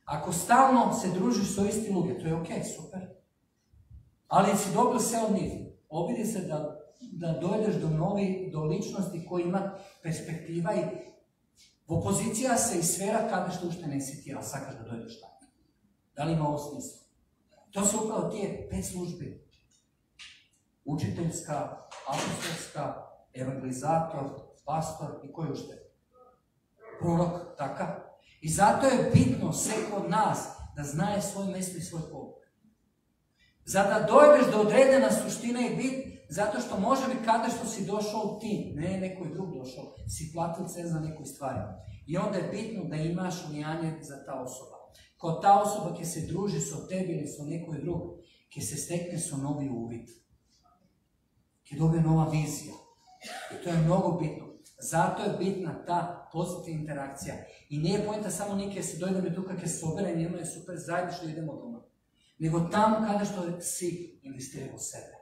Ako stalno se družiš s isti luge, to je ok, super. Ali si dobil se od njih. Obidi se da dojdeš do ličnosti koji ima perspektiva i opozicija se i sfera kada što ušte ne si ti, ali sakaš da dojdeš tako. Da li ima ovo smisla? To su upravo tije 5 službi. Učiteljska, apostolska, evangelizator, pastor i koji ušte? Prorok, takav. I zato je bitno sve kod nas da znaje svoje mjesto i svoj povuk. Zada dojdeš do odredena suština i bit, zato što može biti kada što si došao ti, ne nekoj drug došao, si platil ceh za nekoj stvari. I onda je bitno da imaš lijanje za ta osoba. Kod ta osoba ki se druži s tebi ili s nekoj drug, ki se stekne s novi uvid. Ki dobije nova vizija. I to je mnogo bitno. Zato je bitna ta pozitivna interakcija. I nije pojenta samo neke se dojdeme tu kakve sobere, njima je super zajednično idemo doma. Nego tamo kada što si investiraj u sebe.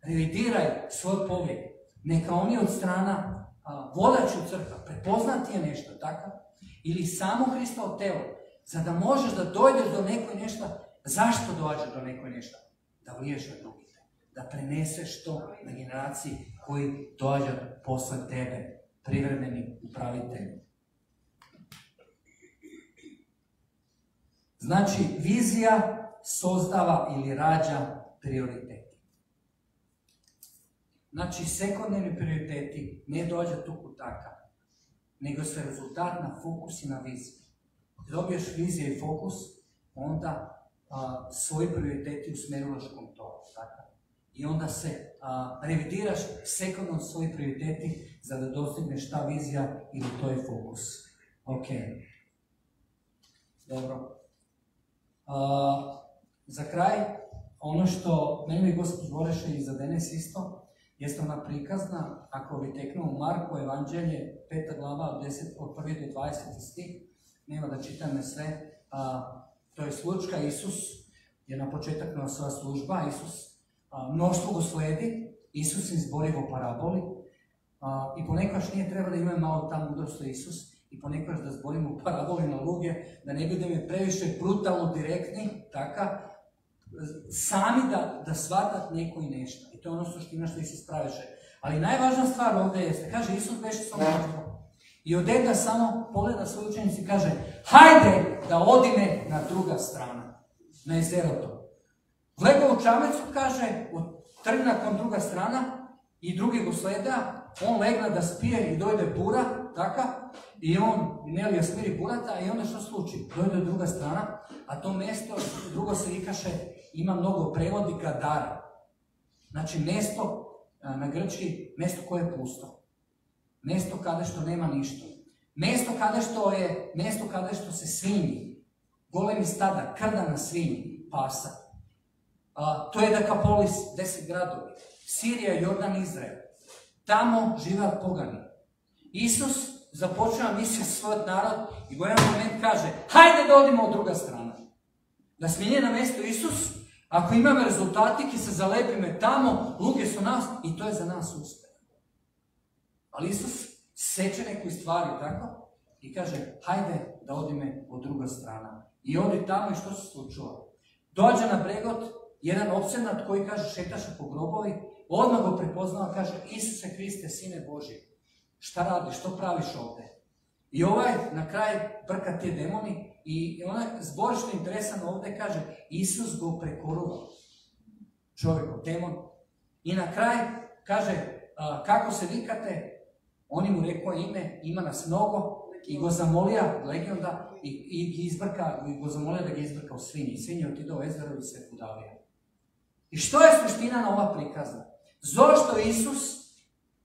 Revidiraj svoj pogled. Neka oni od strana vodači u crkva prepoznati je nešto tako. Ili samo Hristovo telo. Za da možeš da dojdeš do nekoj nešto. Zašto dođeš do nekoj nešto? Da vliješ od drugih. Da preneseš to na generaciji koji dođe posle tebe, privremeni upravitelji. Znači, vizija sozdava ili rađa prioriteti. Znači, sekundarni prioriteti ne dođe tu kutaka, nego se rezultat na fokus i na viziju. Kad dobiješ viziju i fokus, onda svoji prioriteti usmeruješ kom to. Tako? I onda se revidiraš sekundarno svoji prioriteti za da dostigneš ta vizija ili to je fokus. Ok. Dobro. Za kraj, ono što meni Gospod zvoreše i za danas isto, jeste ona prikazna, ako bi teknuo u Marko evanđelje, 5. glava od 1. do 20. stih, nema da čitam sve, to je slučka Isus je na početak na svoja služba, Isus, mnoštvo go slijedi, Isus im zbori o paraboli, i ponekad nije treba da imaju malo tam mudrost Isus, i ponekad da zborimo paraboli na luge, da ne budemo previše brutalno direktni, taka, sami da shvatat neko i nešto. I to je ono suština što Isus praviše. Ali najvažna stvar ovdje jeste, kaže Isus beše samo možemo. I odeda samo pogleda svoje učenici i kaže, hajde da odime na druga strana, na jezero to. Vlego u čamecu, kaže, trgna kom druga strana i drugi go sleda, on legna da spije i dojde bura, taka, i on, Nelija smiri burata i onda što sluči? Dojde druga strana, a to mjesto, drugo se ikaše, ima mnogo prevodnika dara. Znači, mjesto na grčki, mjesto koje je pusto. Mjesto kada što nema ništa. Mjesto kada što se svinji, golemi stada, krda na svinji, pasa. To je Dekapolis, 10 gradovi. Sirija, Jordan, Izrael. Tamo žive pogani. Isus započeva misiju svoj narod i u jedan moment kaže, hajde da odimo od druga strana. Da sminje na mjesto Isus, ako imamo rezultati, ki se zalepime tamo, luge su nas i to je za nas uspjeh. Ali Isus seče neku stvari, tako? I kaže, hajde da odime od druga strana. I odi tamo i što se slučilo? Dođe na bregot, jedan opsenat koji kaže, šetaše po grobovi, odmah go prepoznava, kaže, Isuse Kriste, Sine Božji, šta radiš, što praviš ovdje? I ovaj na kraj brka te demoni i onaj zbor što je interesan ovdje kaže, Isus go prekoruva. Čovjek, demon. I na kraj kaže, kako se vikate, oni mu rekao ime, ima nas mnogo, i go zamolija legion i go zamolija da ga izbrka u svinji. Svinji otido u jezero i se udavija. I što je suština na ova prikaza? Zašto Isus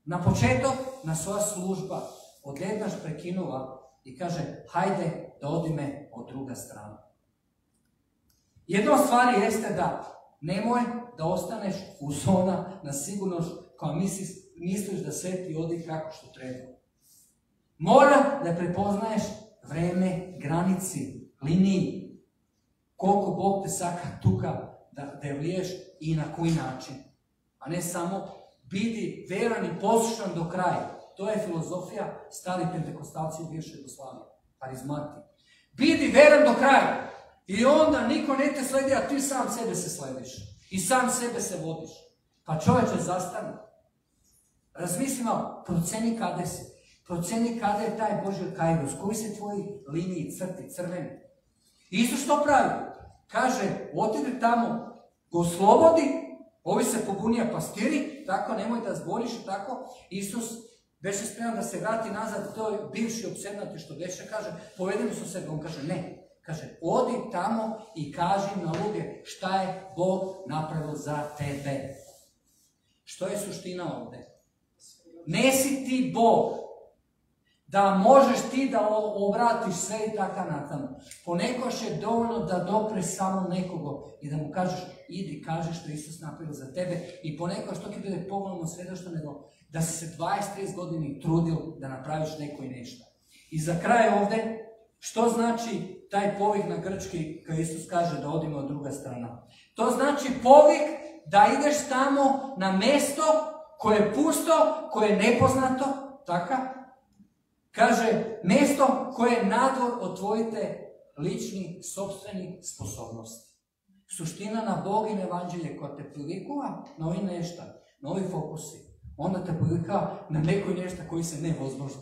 na početak, na svoja služba, odjednaš prekinula i kaže, hajde da odime od druga strana. Jedna od stvari jeste da nemoj da ostaneš u zona na sigurnost koja misliš da sve ti odi kako što treba. Mora da prepoznaješ vreme, granici, liniji, koliko Bog te saka tuka da je vliješ i na koji način. A ne samo bidi veran i poslušan do kraja. To je filozofija stari pentekostalci u bivšoj Jugoslaviji, harizmati. Bidi veran do kraja i onda niko ne te sledi, a ti sam sebe se slediš i sam sebe se vodiš. Pa čovječe, zastani. Razmisli malo, proceni kada si. Proceni kada je taj Božji kairos, koji se tvoji liniji, crti, crveni. Isus što pravi? Kaže, otidi tamo, go slobodi, ovi se pobunija pastiri, tako nemoj da zboriš i tako. Isus beše spreman da se vrati nazad, to je bivši opsednati što beše, kaže, povedemo su sebe, on kaže ne. Kaže, odi tamo i kaži na luge šta je Bog napravio za tebe. Što je suština ovdje? Ne si ti Bog da možeš ti da obratiš sve i taka na tamo. Ponekoš je dovoljno da dopre samo nekoga i da mu kažeš, idi, kaži što Isus napravio za tebe. I ponekoš to ti bude pogledamo sve što nego da si se 20-30 godini trudio da napraviš neko i nešto. I za kraj ovdje, što znači taj povik na grčki kad Isus kaže da odimo od druga strana? To znači povik da ideš tamo na mjesto koje je pusto, koje je nepoznato, taka? Kaže, mjesto koje je nadvor od tvojite lični, sopstveni sposobnosti. Suština na Bog i na evanđelje koja te privikava na ovi nešta, na ovi fokusi. Onda te privikava na neko nešto koji se ne возможно.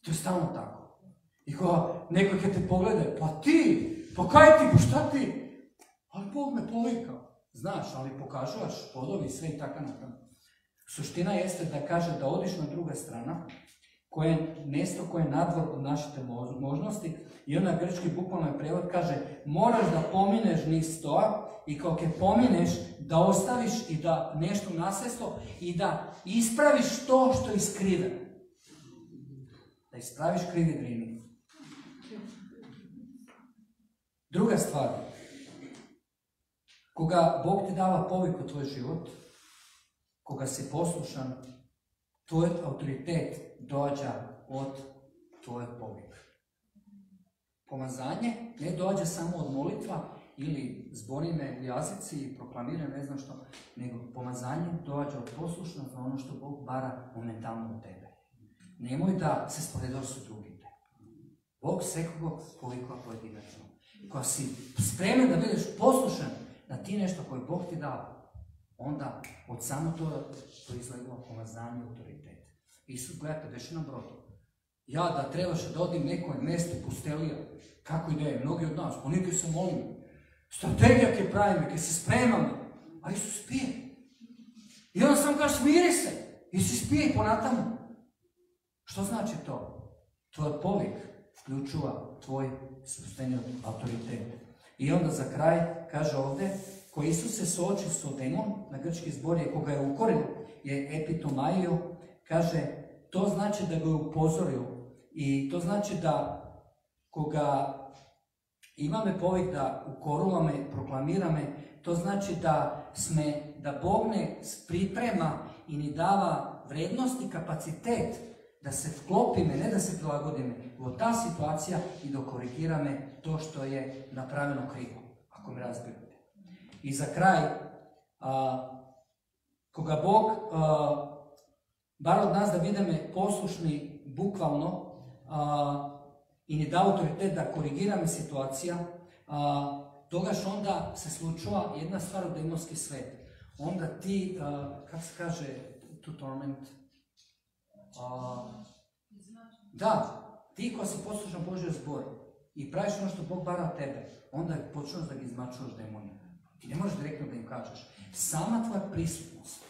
To je stalno tako. I ko neko kad te pogleda, pa ti, pa kaj ti, pa šta ti? Ali Bog me povikao. Znaš, ali pokažuvaš podovi sve i tako napravno. Suština jeste da kaže da odiš na druga strana, koje je mjesto koje je nadvor od našite možnosti i onda grčki bukvalno prevod kaže moraš da pomineš njih stoa i kako je pomineš da ostaviš i da nešto naseslo i da ispraviš to što je iskriveno. Da ispraviš krivi drini. Druga stvar, koga Bog ti dava povik u tvoj život, koga si poslušan, tvoj autoritet dođa od tvojeg povika. Pomazanje ne dođe samo od molitva ili zborime u jazici i proklamiraju ne znam što, nego pomazanje dođe od poslušno za ono što Bog bara momentalno od tebe. Nemoj da se sporedaš sa drugim. Bog svekog povika pojedinačno. Koja si spreman da budeš poslušan na ti nešto koje Bog ti dao, onda od samo to proizgledalo pomazanje i autoritet. Isus, gledajte, već na brodu. Ja da trebaš da odim nekoj mjestu pustelija, kako ideje, mnogi od nas, poneki se molimo, strategija ke pravimo, ke se spremamo, a Isus pije. I on sam kaže, smiri se, Isus pije i ponatamo. Što znači to? Tvoj povik vključuje tvoj sopstveni autoritet. I onda za kraj kaže ovdje, ko Isus se suočio s demon, na grčki zbor je koga je ukoril, je epitomajio, kaže, to znači da ga je upozorio i to znači da koga imame povik da ukorulame, proklamirame, to znači da Bog ne priprema i ni dava vrednost i kapacitet da se vklopime, ne da se prilagodime u ta situacija i da korigirame to što je napravljeno krivo, ako me razbirate. I za kraj, koga Bog bar od nas da vidime poslušni bukvalno i ne da autoritet da korigirame situacija, togaš onda se slučava jedna stvar u demonski svet. Onda ti, kako se kaže, to torment, da, ti ko si poslušan Božji zbor i praviš ono što Bog bara od tebe, onda počneš da ga izmačuješ demoni. Ti ne možeš direktno da im kažeš. Sama tvoja prisutnost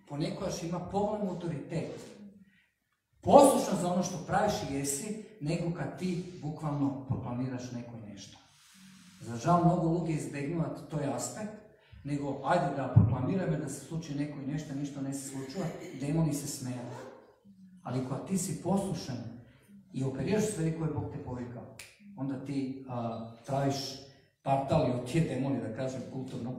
ponekojaš ima povoljan autoritet, poslušan za ono što praviš i jesi, nego kad ti bukvalno proklamiraš neko i nešto. Za žal mnogo luge izbjegnuvati toj aspekt, nego ajde da proklamiramo da se sluči neko i nešto, ništa ne se slučuje, demoni se smeju. Ali kad ti si poslušan i operiraš sve koje Bog te povikao, onda ti traviš partali od tije demoni, da kažem kulturno,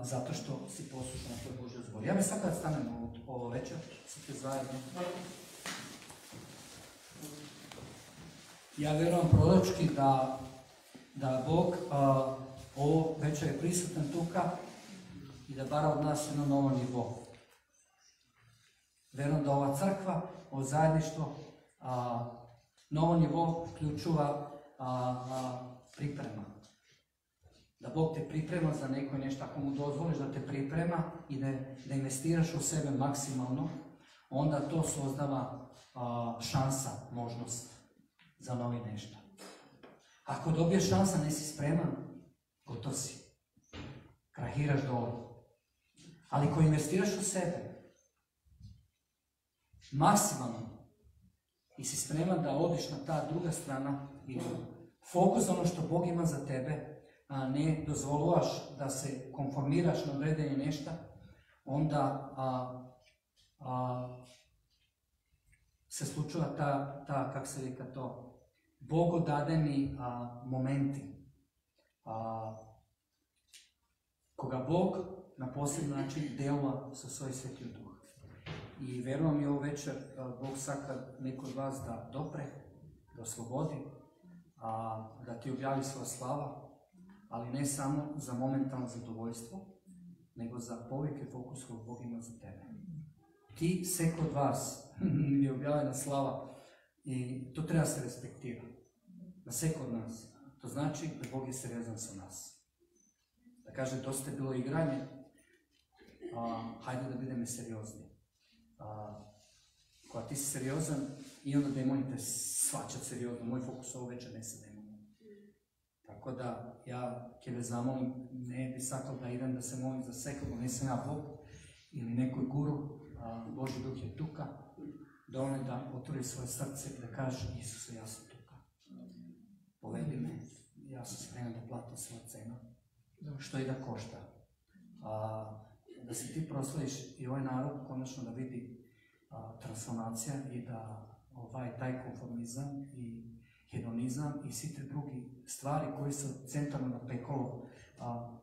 zato što si poslušan na tvoj Božji zbor. Ja bih sad kad stanem ovo večer, svi zajedno. Ja vjerujem proročki da Bog ovo večer je prisutan tuka i da bara od nas jedno novo nivo. Vjerujem da ova crkva, ovo zajedništvo, novo nivo uključuva priprema. Da Bog te priprema za neko nešto, ako mu dozvoliš da te priprema i da investiraš u sebe maksimalno, onda to sozdava šansa, možnost za novi nešto. Ako dobiješ šansa, nisi spreman, gotov si. Krahiraš dole. Ali ako investiraš u sebe, maksimalno, i si spreman da odiš na ta druga strana i fokus ono što Bog ima za tebe, a ne dozvoluješ da se konformiraš na određenje nešto, onda se slučava ta, kako se reka to, bogodadeni momenti. Koga Bog na posebno način delova sa svoj Sveti Duh. I verujem i ovo večer Bog sakra neko od vas da dopre, da oslobodi, da ti objavi svoja slava, ali ne samo za momentalno zadovoljstvo, nego za povijek i fokus koji Bog ima za tebe. Ti, sveko od vas, je objavljena slava i to treba se respektirati. Na sveko od nas. To znači da Bog je seriozan sa nas. Da kaže, dosta je bilo igranje, hajde da budemo seriozni. Kada ti si seriozan i onda demoni te shvaćat seriozno. Moj fokus ovo večer ne sa demonom. Tako da ja tebe zamolim, ne bi sakal da idem da se molim za sekoga, nisam ja Bog ili nekoj guru, Božji Duh je tuka, dovoljno da otvori svoje srce i da kaže, Isuse, ja sam tuka. Povedi me, ja sam spreman da platim svoju cenu, što i da košta. Da se ti proslaviš i ovaj narod konačno da vidi transformacija i da taj konformizam i hedonizam i svi te drugi stvari koji su centralno na pekolo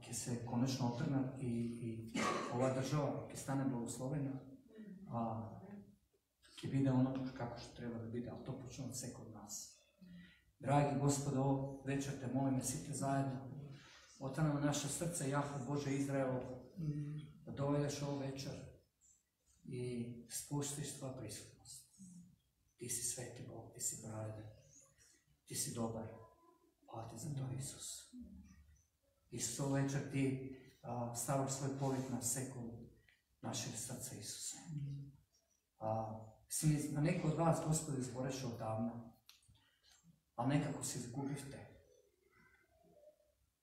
ke se konačno otrnat i ova država ke stane blagoslovena ke vide ono kako što treba da bude, ali to počne od svega od nas. Dragi Gospod, ovo večer te molim da si te zajedno. Otvori nam naše srce, Jahve Bože Izrael, da dovedeš ovu večer i spustiš tvoja prisutnost. Ti si sveti Bog, ti si pravedan, ti si dobar. Hvala ti za to, Isus. Isus, ovu večer ti staviš svoj povijek na sekund našeg srca, Isuse. Na neko od vas, Gospod, izboreš odavno, ali nekako se izgubite.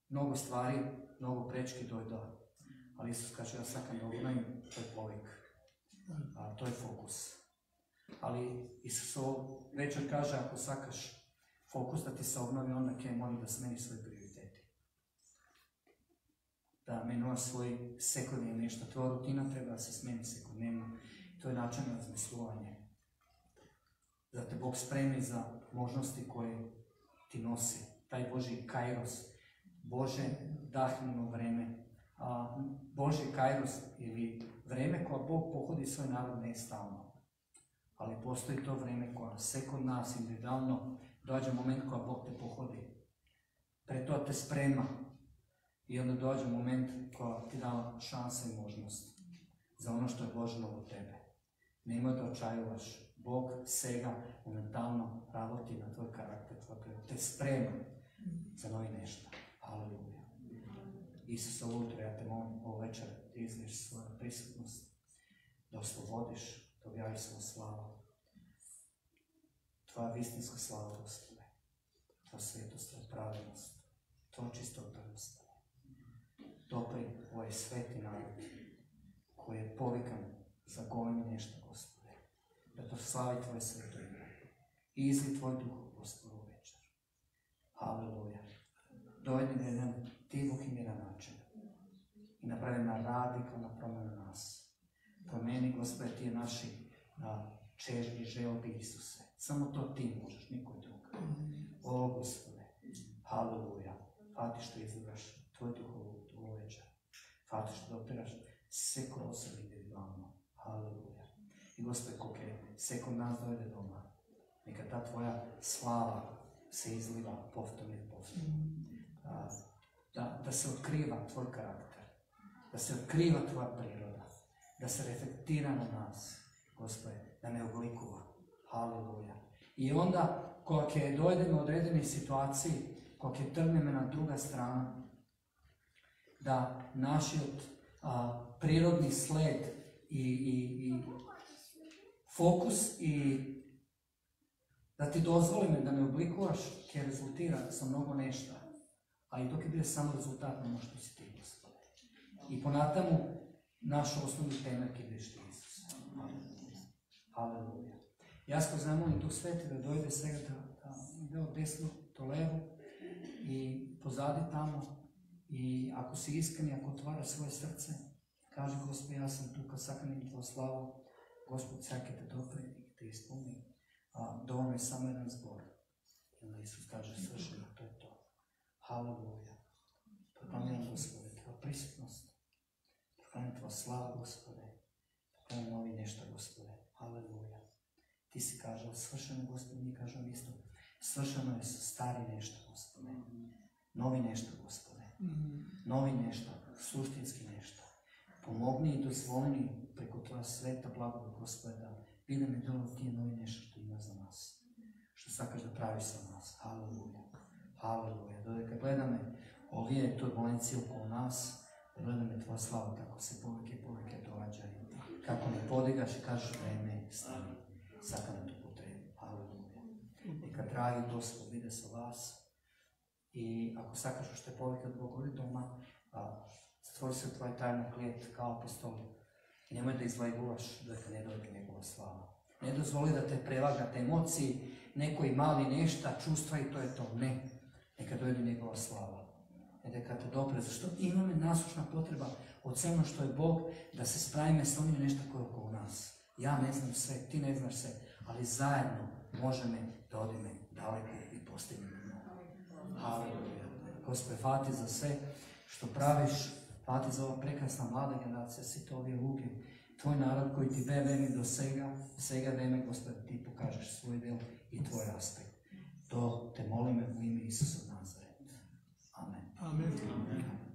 Mnogo stvari, mnogo prečki dojde, ali Isus kaže, ja sakam da obnovim, to je povijek, to je fokus. Ali Isus ovo večer kaže, ako sakaš fokus da ti se obnovi, onda kaj molim da smeni svoje prioriteti. Da menua svoj sekundarni nešto, tvoja rutina treba da se smeni sekundarno. To je način razmislovanja. Da te Bog spremi za možnosti koje ti nosi. Taj Božji kairos, Bože dahnjeno vreme. Božji kairos ili vreme koja Bog pohodi svoj narod ne stalno. Ali postoji to vreme koja sekund nas individualno dođe moment koja Bog te pohodi. Pre to te sprema. I onda dođe moment koja ti da šansa i možnost za ono što je Božno od tebe. Nemoj da očajuvaš. Bog sega momentalno raditi na tvoj karakter, te sprema za novi nešto. Aleluja. Isus, ovo jutro, ja te molim, ovo večer da izliješ svoju prisutnost, da oslobodiš, da objaviš svoju slavu. Tvoja istinska slava, Gospode. Tvoja svetost, tvoja pravilnost, tvoja čistota, Gospode. Dopri ovaj sveti narod koji je povikan za govoriti nešto, Gospode. Da proslavi tvoje sveto ime. Izli tvoj duh, Gospodu, večer. Haleluja. Dojdi na jedan divok i miran način. I napravi na radikalna promjena nas. Promeni, Gospode, ti naši čežnji, želbi, Isuse. Samo to ti možeš, niko drug. O, Gospode, haleluja. Fati što izlivaš tvoj duh u večer. Fati što dopiraš sve kroz sebe individualno. Haleluja. I Gospode, koliko je sve kod nas dojde doma, neka ta tvoja slava se izliva povtom i povtom. Da se otkriva tvoj karakter, da se otkriva tvoja priroda, da se reflektira na nas, Gospode, da ne oblikuje. Haleluja. I onda, koliko je dojdemo u određenoj situaciji, koliko je trgneme na druga strana, da naš prirodni sled i fokus i da ti dozvolim da ne oblikuješ, jer rezultira sa mnogo nešto. A i dok je bio samo rezultat, ne možeš biti ti, Gospode. I ponatamu naš osnovni temelj je budeš ti, Isus. Haleluja. Jasko zamolim Duh Sveti da dojde svega da ide od desno do levo i pozadi tamo. I ako si iskren, ako otvaraš svoje srce, kaži, Gospod, ja sam tu kad sakanim tvoju slavu, Gospod, svake te dopre i te ispuni. Dovoljno je samo jedan zbor. I onda Isus kaže, svršeno, to je to. Haleluja. Proklamljam, Gospode, tvoja prisutnost. Proklamljam tvoja slava, Gospode. Proklamljam novi nešto, Gospode. Haleluja. Ti si kažao, svršeno, Gospode, mi kažemo isto. Svršeno je stari nešto, Gospode. Novi nešto, Gospode. Novi nešto, suštinski nešto. Pomogni i dozvolni preko tvoja sveta blagodat, Gospode, da vidimo i dolo ti je novi nešto što ima za nas. Što sakaš da praviš sa nas. Haleluja. Haleluja. Dode kad gledame ovije turbulencije oko nas, da gledame tvoja slava kako se povijeke događaju. Kako ne podigaš i kažeš vreme, stani. Saka nam to potrebu. Haleluja. Neka dragi Gospod vide sa vas. I ako sakaš što je povijek od Boga doma, stvori se tvoj tajno klijet kao apostol. I nemoj da izlajgulaš dok ne dojde njegova slava. Ne dozvoli da te prevagate emociji, nekoj mali nešta, čustva i to je to. Ne. Neka dojde njegova slava. Neka te dopre. Zašto imamo nasušna potreba od svema što je Bog da se spravime s onim nešto koje je oko nas. Ja ne znam sve, ti ne znaš sve, ali zajedno možemo da odime daleko i postignemo mnogo. Haleluja. Gospode, hvala za sve što praviš, hvala za ova prekrasna mlada generacija, svi to ovi lugi, tvoj narod koji ti vemi do svega vreme, Gospode, ti pokažeš svoj del i tvoj aspekt. To te molim u ime Isusa Nazareta. Amen. Amen.